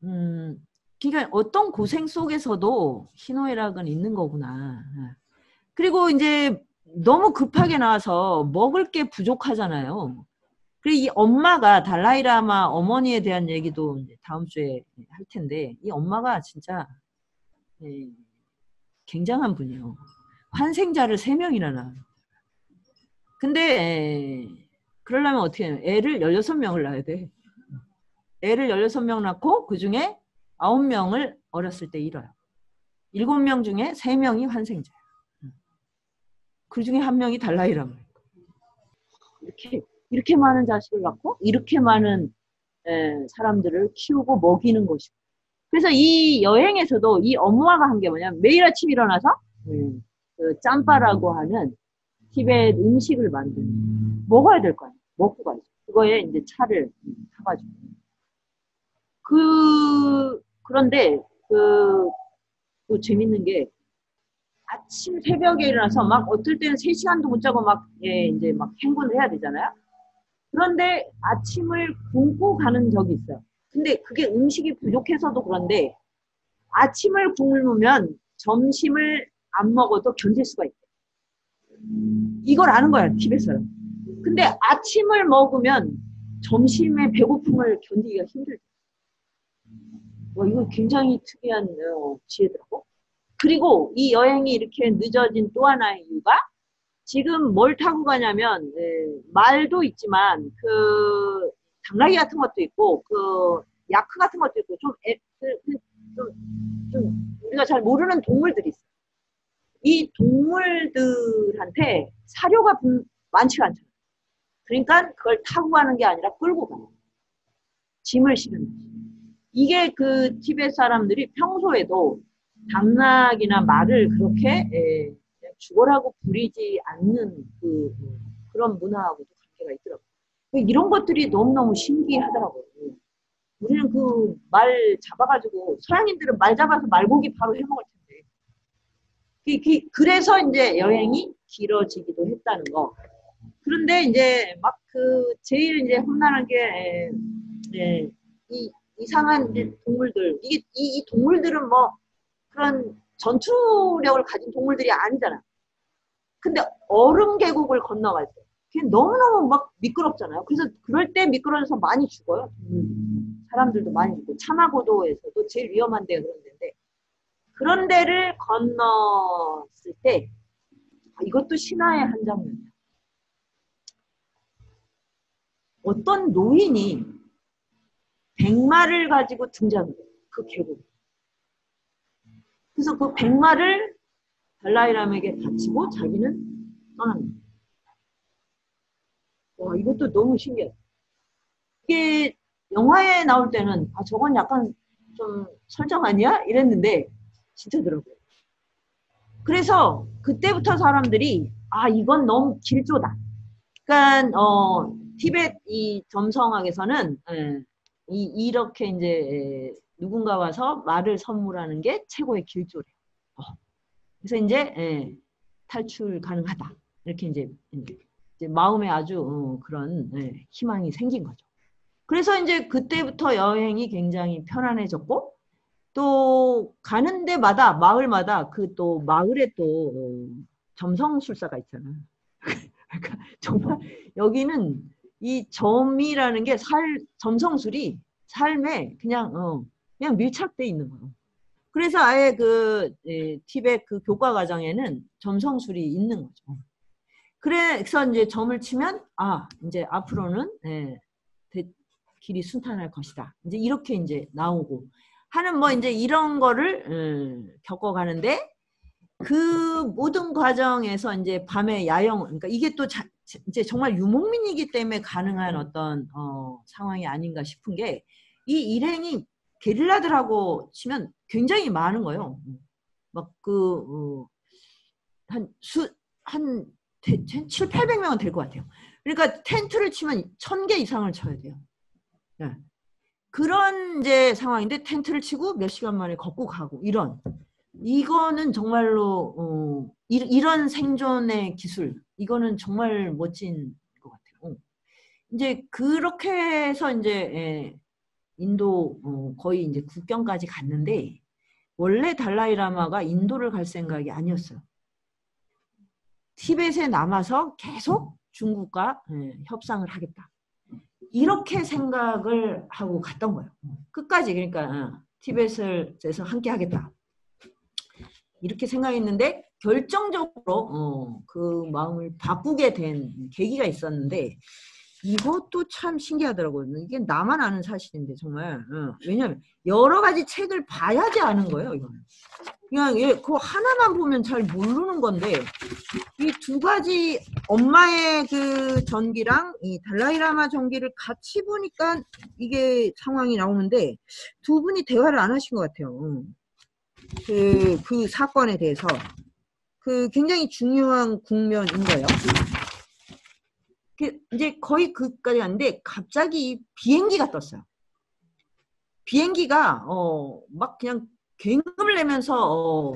그러니까 어떤 고생 속에서도 희노애락은 있는 거구나. 그리고 이제 너무 급하게 나와서 먹을 게 부족하잖아요. 그리고 이 엄마가 달라이라마 어머니에 대한 얘기도 이제 다음 주에 할 텐데 이 엄마가 진짜 굉장한 분이에요. 환생자를 3명이나 낳아요. 근데 그러려면 어떻게 해요? 애를 16명을 낳아야 돼. 애를 16명 낳고 그중에 9명을 어렸을 때 잃어요. 7명 중에 3명이 환생자예요. 그 중에 1명이 달라이라마예요. 이렇게 많은 자식을 낳고 이렇게 많은 사람들을 키우고 먹이는 것이고. 그래서 이 여행에서도 이 엄마가 한 게 뭐냐면 매일 아침 일어나서 그 짬바라고 하는 티베트 음식을 만드는 먹어야 될 거예요. 먹고 가야죠. 그거에 이제 차를 타가지고. 그런데 또 재밌는 게 아침 새벽에 일어나서 막 어떨 때는 3시간도 못 자고 막 이제 막 행군을 해야 되잖아요. 그런데 아침을 굶고 가는 적이 있어요. 근데 그게 음식이 부족해서도 그런데 아침을 굶으면 점심을 안 먹어도 견딜 수가 있대. 이걸 아는 거야, 티베트 사람. 근데 아침을 먹으면 점심에 배고픔을 견디기가 힘들대. 이거 굉장히 특이한 지혜더라고. 그리고 이 여행이 이렇게 늦어진 또 하나의 이유가 지금 뭘 타고 가냐면 말도 있지만 그 당나귀 같은 것도 있고 그 야크 같은 것도 있고 좀 우리가 잘 모르는 동물들이 있어요. 이 동물들한테 사료가 많지가 않잖아요. 그러니까 그걸 타고 가는 게 아니라 끌고 가요. 짐을 실은 거지. 이게 그 티베트 사람들이 평소에도 당나귀나 말을 그렇게 죽어라고 부리지 않는 그런 문화하고도 관계가 있더라고요. 이런 것들이 너무너무 신기하더라고요. 우리는 그 말 잡아가지고 서양인들은 말 잡아서 말고기 바로 해먹을 텐데 그래서 이제 여행이 길어지기도 했다는 거. 그런데 이제 막 제일 이제 험난한 게 이 이상한 이제 동물들 이 동물들은 뭐 그런 전투력을 가진 동물들이 아니잖아. 근데 얼음 계곡을 건너갈 때 그게 너무너무 막 미끄럽잖아요. 그래서 그럴 때 미끄러져서 많이 죽어요. 사람들도 많이 죽고 차마고도에서도 제일 위험한 데가 그런 데인데 그런 데를 건넜을 때 이것도 신화의 한 장면이야. 어떤 노인이 백마를 가지고 등장해요. 그 계곡. 그래서 그 백마를 달라이람에게 바치고 자기는 떠납니다. 와, 이것도 너무 신기해요. 이게 영화에 나올 때는 저건 약간 좀 설정 아니야? 이랬는데 진짜더라고요. 그래서 그때부터 사람들이 이건 너무 길조다. 그러니까 티베트 이 점성학에서는 이렇게 이제 누군가 와서 말을 선물하는 게 최고의 길조래. 그래서 이제 탈출 가능하다. 이렇게 이제 마음에 아주 그런 희망이 생긴 거죠. 그래서 이제 그때부터 여행이 굉장히 편안해졌고 또 가는 데마다 마을마다 그 또 마을에 또 점성술사가 있잖아. 그러니까 정말 여기는 이 점이라는 게 점성술이 삶에 그냥 밀착돼 있는 거예요. 그래서 아예 티베트 그 교과 과정에는 점성술이 있는 거죠. 그래서 이제 점을 치면 이제 앞으로는 길이 순탄할 것이다. 이제 이렇게 이제 나오고 하는 뭐 이제 이런 거를 겪어가는데 그 모든 과정에서 이제 밤에 야영, 그러니까 이게 또 이제 정말 유목민이기 때문에 가능한 어떤 상황이 아닌가 싶은 게 이 일행이 게릴라들하고 치면 굉장히 많은 거예요. 막 한 7, 800명은 될 것 같아요. 그러니까 텐트를 치면 1000개 이상을 쳐야 돼요. 네. 그런 이제 상황인데 텐트를 치고 몇 시간 만에 걷고 가고 이거는 정말로 이런 생존의 기술 이거는 정말 멋진 것 같아요. 이제 그렇게 해서 이제 인도 거의 이제 국경까지 갔는데 원래 달라이라마가 인도를 갈 생각이 아니었어요. 티벳에 남아서 계속 중국과 협상을 하겠다. 이렇게 생각을 하고 갔던 거예요. 끝까지 그러니까 티벳에서 함께 하겠다. 이렇게 생각했는데 결정적으로 그 마음을 바꾸게 된 계기가 있었는데 이것도 참 신기하더라고요. 이게 나만 아는 사실인데 정말 왜냐하면 여러 가지 책을 봐야지 아는 거예요. 이거는. 그냥 그거 하나만 보면 잘 모르는 건데 이 두 가지 엄마의 그 전기랑 이 달라이라마 전기를 같이 보니까 이게 상황이 나오는데 두 분이 대화를 안 하신 것 같아요. 그 사건에 대해서 굉장히 중요한 국면인 거예요. 이제 거의 그까지 갔는데 갑자기 비행기가 떴어요. 비행기가 막 그냥 굉음을 내면서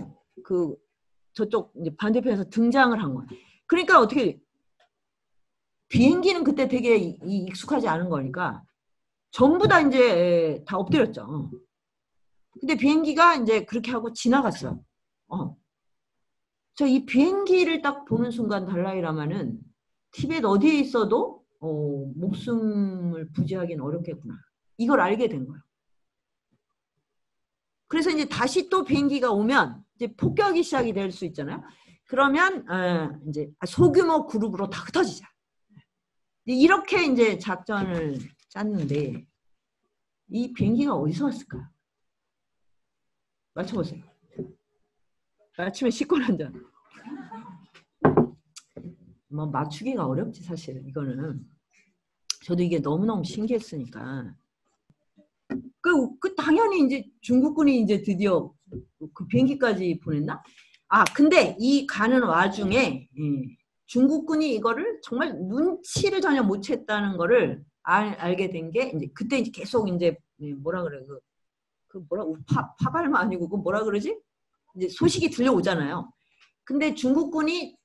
저쪽 이제 반대편에서 등장을 한 거예요. 그러니까 어떻게 비행기는 그때 되게 익숙하지 않은 거니까 전부 다 이제 다 엎드렸죠. 근데 비행기가 이제 그렇게 하고 지나갔어요. 저 이 비행기를 딱 보는 순간 달라이라마는 티벳 어디에 있어도 목숨을 부지하기는 어렵겠구나. 이걸 알게 된 거예요. 그래서 이제 다시 또 비행기가 오면 이제 폭격이 시작이 될 수 있잖아요. 그러면 이제 소규모 그룹으로 다 흩어지자. 이렇게 이제 작전을 짰는데 이 비행기가 어디서 왔을까요? 맞춰보세요. 맞추면 19년 전. 뭐 맞추기가 어렵지 사실은 이거는. 저도 이게 너무너무 신기했으니까. 당연히 이제 중국군이 이제 드디어 그 비행기까지 보냈나? 근데 이 가는 와중에 중국군이 이거를 정말 눈치를 전혀 못 챘다는 거를 알게 된 게 이제 그때 이제 계속 이제 뭐라 그래 파발마 아니고 그 뭐라 그러지? 이제 소식이 들려오잖아요. 근데 중국군이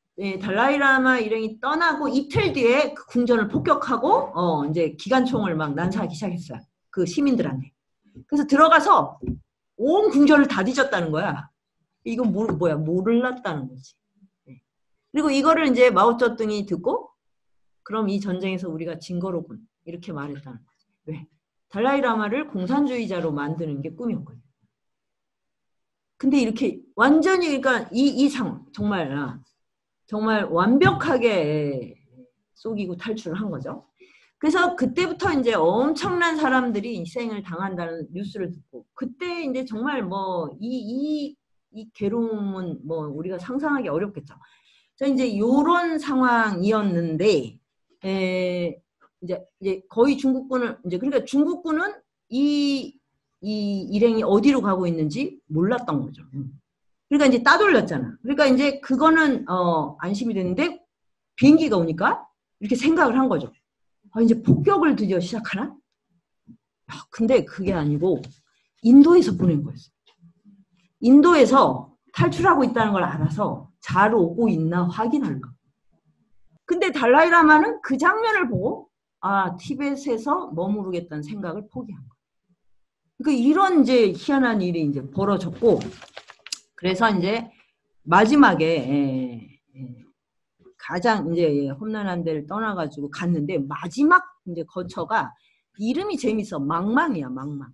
달라이라마 일행이 떠나고 이틀 뒤에 그 궁전을 폭격하고 이제 기관총을 막 난사하기 시작했어요. 그 시민들한테. 그래서 들어가서 온 궁전을 다 뒤졌다는 거야. 이건 뭐야? 몰랐다는 거지. 그리고 이거를 이제 마오쩌둥이 듣고 그럼 이 전쟁에서 우리가 진 거로군. 이렇게 말했다는 거지. 왜? 달라이라마를 공산주의자로 만드는 게 꿈이었거든요. 근데 이렇게 완전히 그러니까 이 상황 정말 완벽하게 속이고 탈출을 한 거죠. 그래서 그때부터 이제 엄청난 사람들이 희생을 당한다는 뉴스를 듣고 그때 이제 정말 뭐 이 괴로움은 뭐 우리가 상상하기 어렵겠죠. 저 이제 요런 상황이었는데 이제 거의 중국군을 이제 그러니까 중국군은 이 일행이 어디로 가고 있는지 몰랐던 거죠. 그러니까 이제 따돌렸잖아. 그러니까 이제 그거는 안심이 됐는데 비행기가 오니까 이렇게 생각을 한 거죠. 이제 폭격을 드디어 시작하나? 근데 그게 아니고 인도에서 보낸 거였어요. 인도에서 탈출하고 있다는 걸 알아서 잘 오고 있나 확인할까. 근데 달라이라마는 그 장면을 보고 티벳에서 머무르겠다는 생각을 포기한 거예요. 그러니까 이런 이제 희한한 일이 이제 벌어졌고 그래서 이제 마지막에 가장 이제 험난한 데를 떠나가지고 갔는데 마지막 이제 거처가 이름이 재밌어. 망망이야, 망망.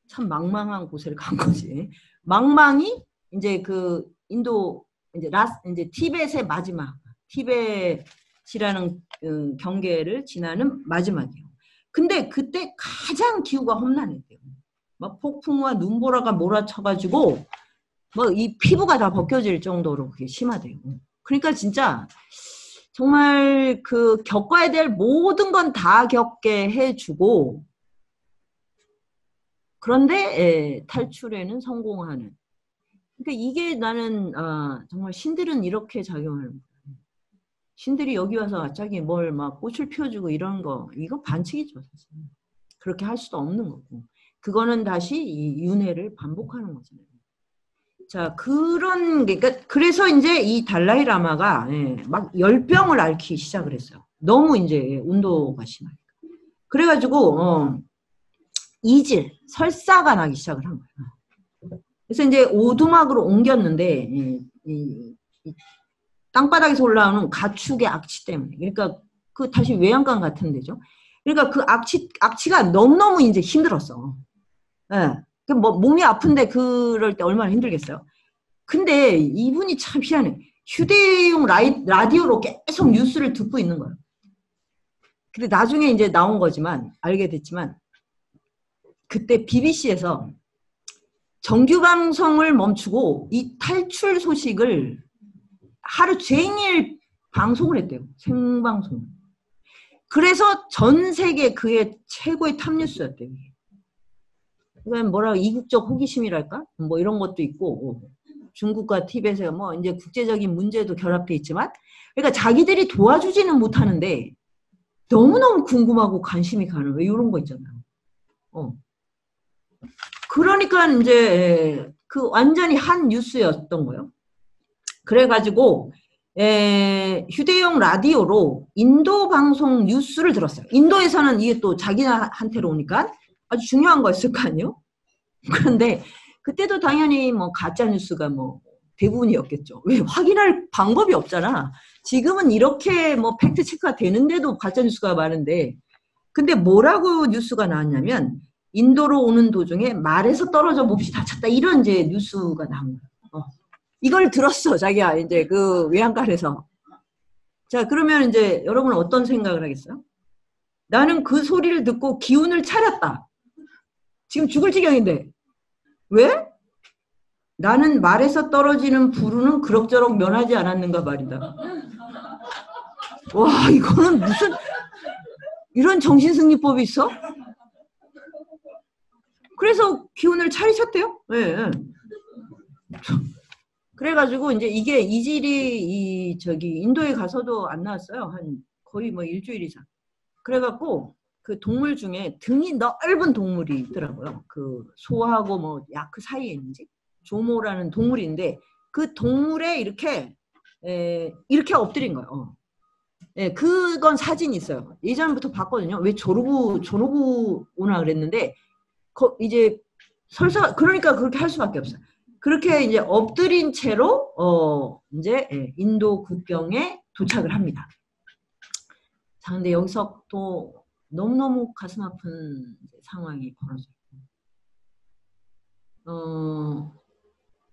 참 망망한 곳을 간 거지. 망망이 이제 그 인도 이제 티벳의 마지막 티벳이라는 경계를 지나는 마지막이에요. 근데 그때 가장 기후가 험난했대요. 막 폭풍과 눈보라가 몰아쳐가지고 뭐 이 피부가 다 벗겨질 정도로 그게 심하대요. 그러니까 진짜 정말 그 겪어야 될 모든 건 다 겪게 해주고 그런데 탈출에는 성공하는. 그러니까 이게 나는 정말 신들은 이렇게 작용하는 거야. 신들이 여기 와서 갑자기 뭘 막 꽃을 피워주고 이런 거 이거 반칙이죠. 사실. 그렇게 할 수도 없는 거고 그거는 다시 이 윤회를 반복하는 거잖아요. 자, 그러니까 그래서 이제 이 달라이라마가 막 열병을 앓기 시작을 했어요. 너무 이제 온도가 심하니까. 그래가지고 이질, 설사가 나기 시작을 한 거예요. 그래서 이제 오두막으로 옮겼는데 이 땅바닥에서 올라오는 가축의 악취 때문에 그러니까 그 다시 외양간 같은 데죠. 그러니까 그 악취가 너무너무 이제 힘들었어. 뭐 몸이 아픈데 그럴 때 얼마나 힘들겠어요. 근데 이분이 참 희한해. 휴대용 라디오로 계속 뉴스를 듣고 있는 거예요. 근데 나중에 이제 나온 거지만 알게 됐지만 그때 BBC에서 정규 방송을 멈추고 이 탈출 소식을 하루 종일 방송을 했대요. 생방송. 그래서 전 세계 그의 최고의 탑뉴스였대요. 그러니까 뭐라 이국적 호기심이랄까? 뭐 이런 것도 있고 중국과 티벳에 뭐 이제 국제적인 문제도 결합돼 있지만 그러니까 자기들이 도와주지는 못하는데 너무너무 궁금하고 관심이 가는 왜 이런 거 있잖아요. 그러니까 이제 그 완전히 한 뉴스였던 거예요. 그래가지고 휴대용 라디오로 인도 방송 뉴스를 들었어요. 인도에서는 이게 또 자기한테로 오니까 아주 중요한 거였을 거 아니에요? 그런데 그때도 당연히 뭐 가짜 뉴스가 뭐 대부분이었겠죠. 왜? 확인할 방법이 없잖아. 지금은 이렇게 뭐 팩트 체크가 되는데도 가짜 뉴스가 많은데, 근데 뭐라고 뉴스가 나왔냐면 인도로 오는 도중에 말에서 떨어져 몹시 다쳤다, 이런 이제 뉴스가 나온 거야. 이걸 들었어, 자기야, 이제 그 외양간에서. 자, 그러면 이제 여러분은 어떤 생각을 하겠어요? 나는 그 소리를 듣고 기운을 차렸다. 지금 죽을 지경인데. 왜? 나는 말에서 떨어지는 불운은 그럭저럭 면하지 않았는가 말이다. 와, 이거는 무슨 이런 정신승리법이 있어? 그래서 기운을 차리셨대요. 예. 네. 그래가지고 이제 이게 이질이 저기 인도에 가서도 안 나왔어요. 한 거의 뭐 일주일 이상. 그래갖고 그 동물 중에 등이 넓은 동물이 있더라고요. 그 소하고 뭐 약 그 사이에 있는지 조모라는 동물인데 그 동물에 이렇게 이렇게 엎드린 거예요. 예, 그건 사진이 있어요. 예전부터 봤거든요. 왜 저러고 오나 그랬는데 이제 설사 그러니까 그렇게 할 수밖에 없어요. 그렇게 이제 엎드린 채로 이제 인도 국경에 도착을 합니다. 자, 근데 여기서 또 너무너무 가슴 아픈 상황이 벌어져요.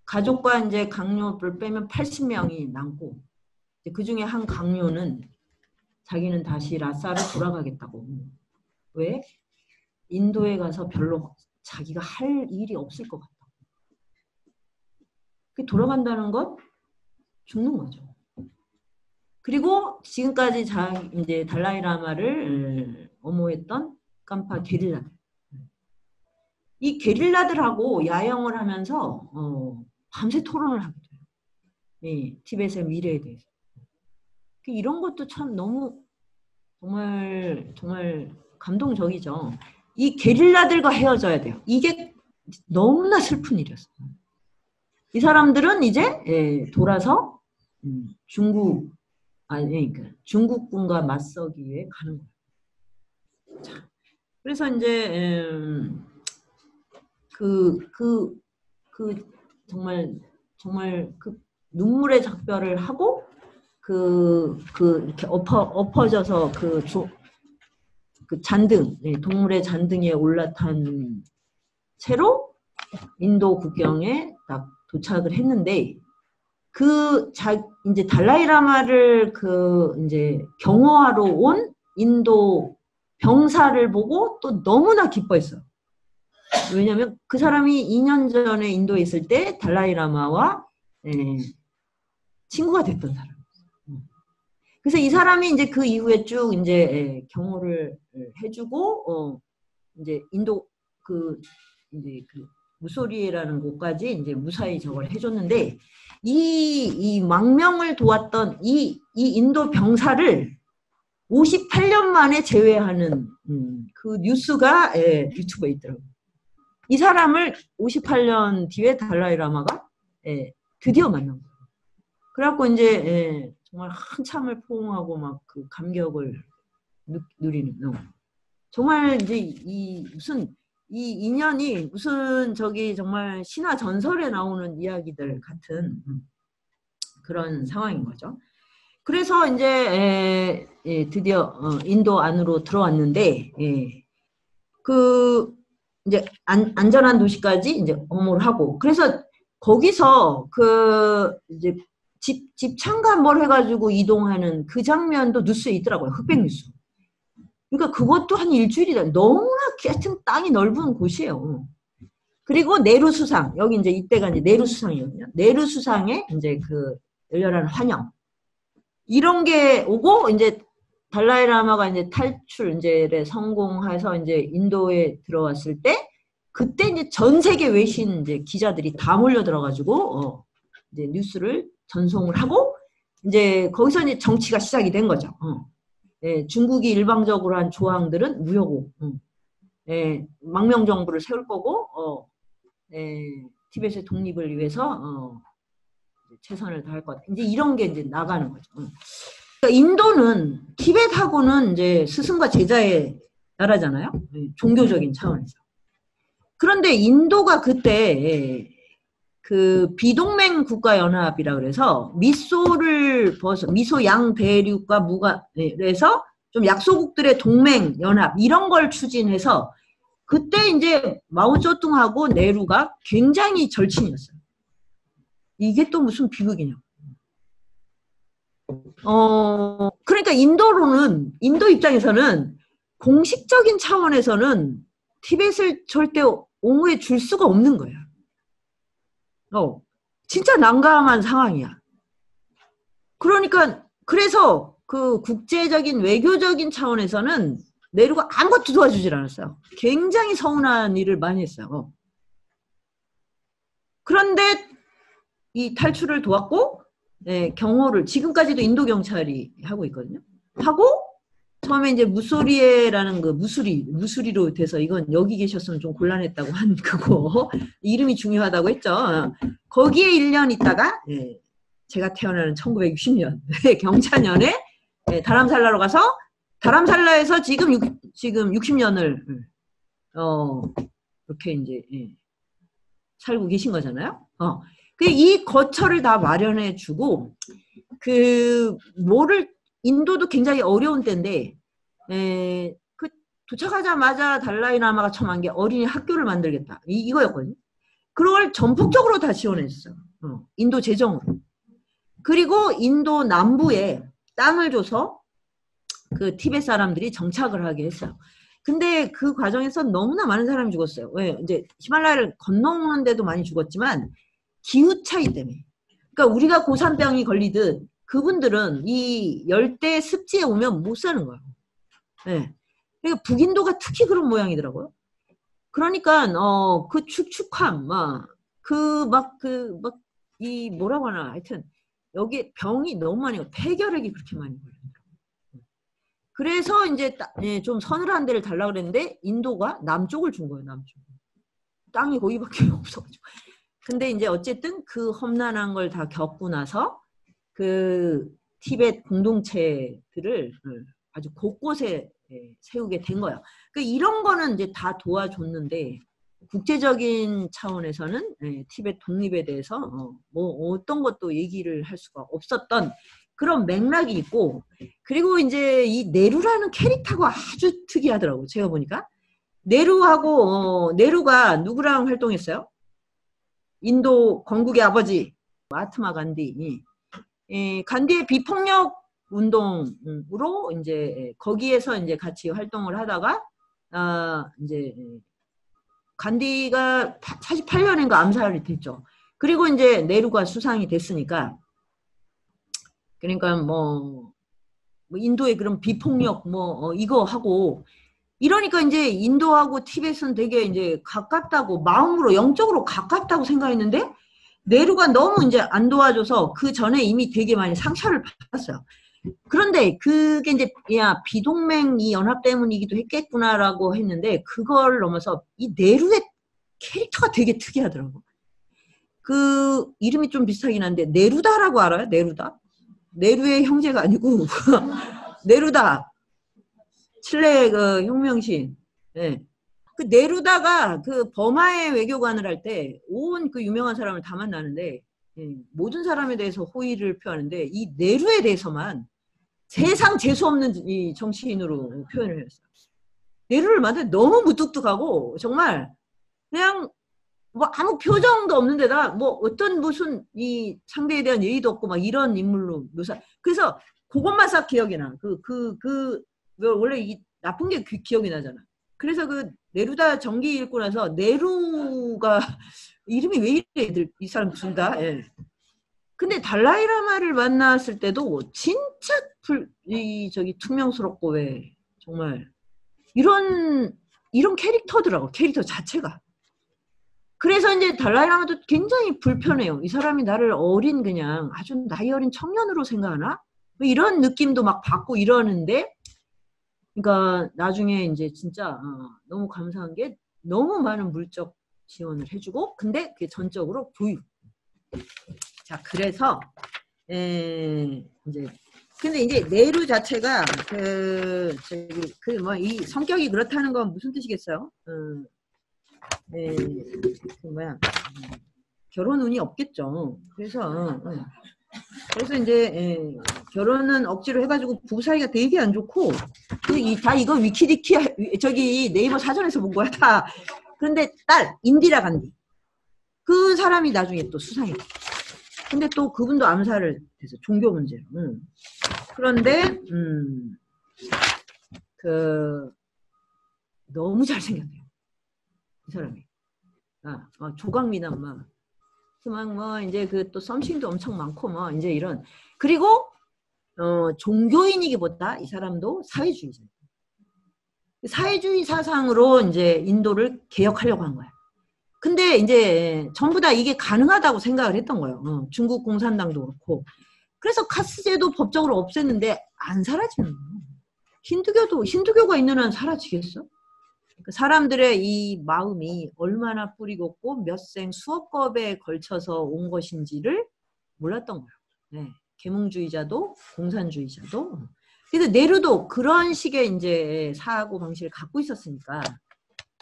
가족과 이제 강요를 빼면 80명이 남고, 그 중에 한 강요는 자기는 다시 라사를 돌아가겠다고. 왜? 인도에 가서 별로 자기가 할 일이 없을 것 같다고. 돌아간다는 건 죽는 거죠. 그리고 지금까지 이제 달라이라마를 엄호했던 깜파 게릴라들. 이 게릴라들하고 야영을 하면서 밤새 토론을 하게 돼요. 예, 티벳의 미래에 대해서. 이런 것도 참 너무 정말 감동적이죠. 이 게릴라들과 헤어져야 돼요. 이게 너무나 슬픈 일이었어요. 이 사람들은 이제 돌아서 중국군과 맞서기 위해 가는 거예요. 자, 그래서 이제 정말 그 눈물의 작별을 하고 이렇게 엎어져서 그 잔등, 동물의 잔등에 올라탄 채로 인도 국경에 딱 도착을 했는데, 이제 달라이라마를 이제 경호하러 온 인도 병사를 보고 또 너무나 기뻐했어요. 왜냐면 그 사람이 2년 전에 인도에 있을 때 달라이라마와 친구가 됐던 사람. 그래서 이 사람이 이제 그 이후에 쭉 이제 경호를 해주고 이제 인도 이제 무소리에라는 곳까지 이제 무사히 저걸 해줬는데, 이 망명을 도왔던 이 인도 병사를 58년 만에 제외하는 그 뉴스가 유튜브에 있더라고요. 이 사람을 58년 뒤에 달라이라마가 드디어 만난 거예요. 그래갖고 이제 정말 한참을 포옹하고 막 그 감격을 누리는. 정말 이제 이 인연이 무슨 정말 신화 전설에 나오는 이야기들 같은 그런 상황인 거죠. 그래서 이제 드디어 인도 안으로 들어왔는데, 이제 안전한 도시까지 이제 엄호를 하고, 그래서 거기서 이제 집 창가 뭘 해가지고 이동하는 그 장면도 뉴스에 있더라고요. 흑백 뉴스. 그러니까 그것도 한 일주일이다. 너무나 하여튼 땅이 넓은 곳이에요. 그리고 네루수상, 여기 이제 이때가 이제 네루수상이거든요. 네루수상에 이제 열렬한 환영. 이런 게 오고, 이제 달라이라마가 이제 탈출에 성공해서 이제 인도에 들어왔을 때, 그때 이제 전 세계 외신 이제 기자들이 다 몰려들어가지고, 이제 뉴스를 전송을 하고, 이제 거기서 이제 정치가 시작이 된 거죠. 중국이 일방적으로 한 조항들은 무효고, 망명 정부를 세울 거고, 티벳의 독립을 위해서 최선을 다할 것 같아. 이제 이런 게 이제 나가는 거죠. 그러니까 인도는 티벳하고는 이제 스승과 제자의 나라잖아요. 종교적인 차원에서. 그런데 인도가 그때 그 비동맹 국가연합이라 그래서 미소 양대륙과 그래서 좀 약소국들의 동맹 연합 이런 걸 추진해서 그때 이제 마오쩌둥하고 네루가 굉장히 절친이었어요. 이게 또 무슨 비극이냐. 그러니까 인도 입장에서는 공식적인 차원에서는 티벳을 절대 옹호해 줄 수가 없는 거야. 진짜 난감한 상황이야. 그러니까 그래서 그 국제적인 외교적인 차원에서는 네루가 아무것도 도와주질 않았어요. 굉장히 서운한 일을 많이 했어요. 그런데 이 탈출을 도왔고 경호를 지금까지도 인도 경찰이 하고 있거든요. 하고 처음에 이제 무소리에라는 그 무수리로 돼서 이건 여기 계셨으면 좀 곤란했다고 한 그거 이름이 중요하다고 했죠. 거기에 1년 있다가 제가 태어나는 1960년 경차년에 다람살라로 가서 다람살라에서 지금 60년을 이렇게 이제 살고 계신 거잖아요. 이 거처를 다 마련해 주고 인도도 굉장히 어려운 때인데 그 도착하자마자 달라이라마가 처음한 게 어린이 학교를 만들겠다 이거였거든요. 그걸 전폭적으로 다 지원했어요. 인도 재정으로. 그리고 인도 남부에 땅을 줘서 그 티벳 사람들이 정착을 하게 했어요. 근데 그 과정에서 너무나 많은 사람이 죽었어요. 왜? 이제 히말라야를 건너오는데도 많이 죽었지만 기후 차이 때문에. 그러니까 우리가 고산병이 걸리듯 그분들은 이 열대 습지에 오면 못 사는 거예요. 그러니까 북인도가 특히 그런 모양이더라고요. 그러니까 그 축축함, 이 뭐라고 하나, 하여튼 여기 병이 너무 많이 고 폐결핵이 그렇게 많이 걸려요. 그래서 이제 좀 서늘한 데를 달라 그랬는데 인도가 남쪽을 준 거예요. 남쪽. 땅이 거기밖에 없어가지고. 근데 이제 어쨌든 그 험난한 걸 다 겪고 나서 그 티벳 공동체들을 아주 곳곳에 세우게 된 거예요. 그러니까 이런 거는 이제 다 도와줬는데 국제적인 차원에서는 티벳 독립에 대해서 뭐 어떤 것도 얘기를 할 수가 없었던 그런 맥락이 있고, 그리고 이제 이 네루라는 캐릭터가 아주 특이하더라고요. 제가 보니까 네루가 누구랑 활동했어요? 인도 건국의 아버지 마하트마 간디. 간디의 비폭력 운동으로 이제 거기에서 이제 같이 활동을 하다가 이제 간디가 48년인가 암살이 됐죠. 그리고 이제 네루가 수상이 됐으니까, 그러니까 뭐 인도의 그런 비폭력 이거 하고 이러니까 이제 인도하고 티벳은 되게 이제 가깝다고, 마음으로 영적으로 가깝다고 생각했는데 네루가 너무 이제 안 도와줘서 그 전에 이미 되게 많이 상처를 받았어요. 그런데 그게 이제 비동맹 이 연합 때문이기도 했겠구나라고 했는데 그걸 넘어서 이 네루의 캐릭터가 되게 특이하더라고. 그 이름이 좀 비슷하긴 한데 네루다라고 알아요? 네루다? 네루의 형제가 아니고 네루다. 칠레 그 혁명신. 그 네루다가 그 버마의 외교관을 할 때 온 그 유명한 사람을 다 만나는데 모든 사람에 대해서 호의를 표하는데 이 네루에 대해서만 세상 재수 없는 이 정치인으로 표현을 했어요. 네루를 만나 너무 무뚝뚝하고 정말 그냥 뭐 아무 표정도 없는 데다 뭐 어떤 무슨 이 상대에 대한 예의도 없고 막 이런 인물로 묘사. 그래서 그것만 싹 기억이 나. 원래 이 나쁜 게 기억이 나잖아. 그래서 그 네루다 정기 읽고 나서 네루가 이름이 왜 이래 이 사람 둘 다. 근데 달라이라마를 만났을 때도 진짜 투명스럽고 왜 정말 이런 캐릭터더라고. 캐릭터 자체가. 그래서 이제 달라이라마도 굉장히 불편해요. 이 사람이 나를 그냥 아주 나이 어린 청년으로 생각하나? 이런 느낌도 막 받고 이러는데, 그러니까 나중에 이제 진짜 너무 감사한 게 너무 많은 물적 지원을 해주고, 근데 그게 전적으로 교육. 자, 그래서 이제 근데 이제 네루 자체가 이 성격이 그렇다는 건 무슨 뜻이겠어요? 결혼 운이 없겠죠. 그래서 이제 결혼은 억지로 해가지고 부부 사이가 되게 안 좋고 다 이거 위키리키 저기 네이버 사전에서 본 거야 다. 그런데 딸 인디라 간디 그 사람이 나중에 또 수상해. 근데 또 그분도 암살을 해서 종교 문제로. 그런데 너무 잘생겼대요 이 사람이. 조각미남 막 이제 그 또 썸씽도 엄청 많고 뭐 이제 이런. 그리고 종교인이기보다 이 사람도 사회주의자예요. 사회주의 사상으로 이제 인도를 개혁하려고 한 거야. 근데 이제 전부 다 이게 가능하다고 생각을 했던 거예요. 중국 공산당도 그렇고. 그래서 카스제도 법적으로 없앴는데 안 사라지는 거예요. 힌두교가 있는 한 사라지겠어? 사람들의 이 마음이 얼마나 뿌리 깊고 몇 생 수억 겁에 걸쳐서 온 것인지를 몰랐던 거예요. 네. 계몽주의자도 공산주의자도. 그래서 네루도 그런 식의 이제 사고 방식을 갖고 있었으니까.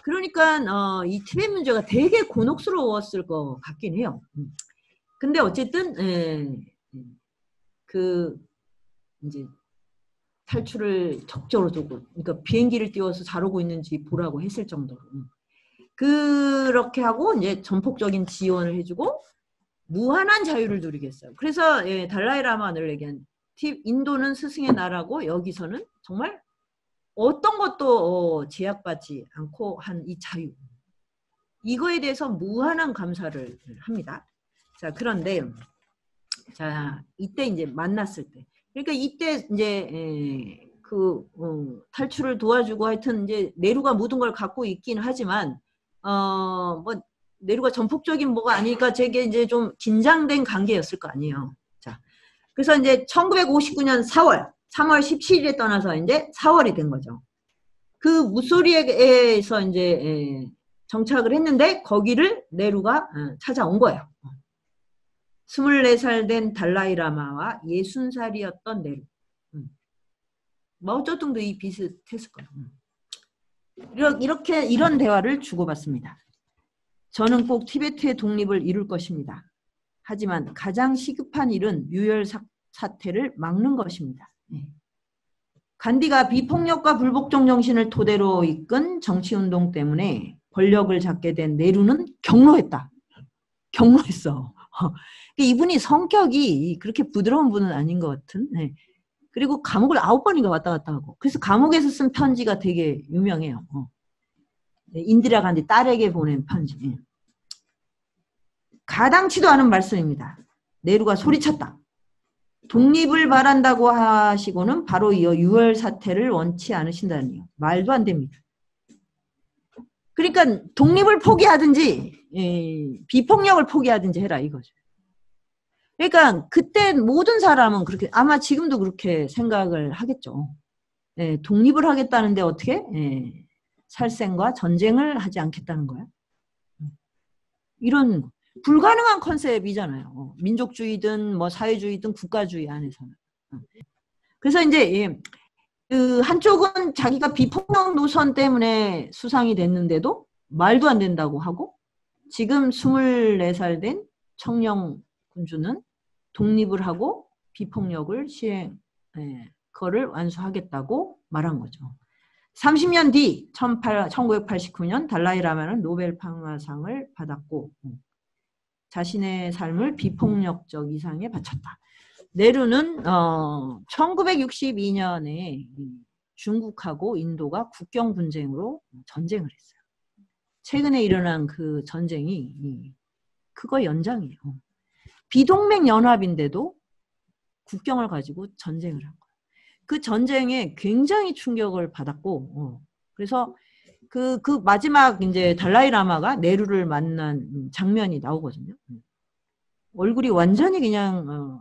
그러니까 이 티베트 문제가 되게 곤혹스러웠을 것 같긴 해요. 근데 어쨌든 이제 탈출을 적절히 두고, 그러니까 비행기를 띄워서 잘 오고 있는지 보라고 했을 정도로. 그렇게 하고 이제 전폭적인 지원을 해주고 무한한 자유를 누리겠어요. 그래서 달라이 라마가 늘 얘기한 인도는 스승의 나라고 여기서는 정말 어떤 것도 제약받지 않고 한 이 자유. 이거에 대해서 무한한 감사를 합니다. 자, 그런데 이때 이제 만났을 때. 그러니까 이때 이제 탈출을 도와주고 하여튼 이제 네루가 모든 걸 갖고 있긴 하지만 뭐 네루가 전폭적인 뭐가 아니니까 저게 이제 좀 긴장된 관계였을 거 아니에요. 자, 그래서 이제 1959년 3월 17일에 떠나서 이제 4월이 된 거죠. 그 무소리에서 이제 정착을 했는데 거기를 네루가 찾아온 거예요. 24살 된 달라이 라마와 60살이었던 네루. 마오쩌둥도 이 비슷했을 거예요. 이런 대화를 주고받습니다. 저는 꼭 티베트의 독립을 이룰 것입니다. 하지만 가장 시급한 일은 유혈 사태를 막는 것입니다. 간디가 비폭력과 불복종 정신을 토대로 이끈 정치운동 때문에 권력을 잡게 된 네루는 경로했다. 경로했어. 이분이 성격이 그렇게 부드러운 분은 아닌 것 같은. 그리고 감옥을 9번인가 왔다 갔다 하고. 그래서 감옥에서 쓴 편지가 되게 유명해요. 인디라 간디 딸에게 보낸 편지. 가당치도 않은 말씀입니다. 네루가 소리쳤다. 독립을 바란다고 하시고는 바로 이어 유혈 사태를 원치 않으신다니요. 말도 안 됩니다. 그러니까 독립을 포기하든지 비폭력을 포기하든지 해라 이거죠. 그러니까 그때 모든 사람은 그렇게 아마 지금도 그렇게 생각을 하겠죠. 독립을 하겠다는데 어떻게 살생과 전쟁을 하지 않겠다는 거야. 이런 불가능한 컨셉이잖아요. 민족주의든 뭐 사회주의든 국가주의 안에서는. 그래서 이제 그 한쪽은 자기가 비폭력 노선 때문에 수상이 됐는데도 말도 안 된다고 하고 지금 24살 된 청령 군주는 독립을 하고 비폭력을 그거를 완수하겠다고 말한 거죠. 30년 뒤 1989년 달라이 라마는 노벨 평화상을 받았고 자신의 삶을 비폭력적 이상에 바쳤다. 네루는 1962년에 중국하고 인도가 국경 분쟁으로 전쟁을 했어요. 최근에 일어난 그 전쟁이 그거 연장이에요. 비동맹 연합인데도 국경을 가지고 전쟁을 한 거예요. 그 전쟁에 굉장히 충격을 받았고, 그래서 그 마지막 이제 달라이 라마가 네루를 만난 장면이 나오거든요. 얼굴이 완전히 그냥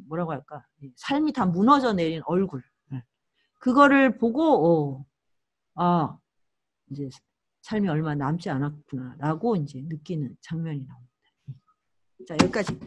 뭐라고 할까, 삶이 다 무너져 내린 얼굴. 그거를 보고 이제 삶이 얼마 남지 않았구나라고 이제 느끼는 장면이 나옵니다. 자, 여기까지.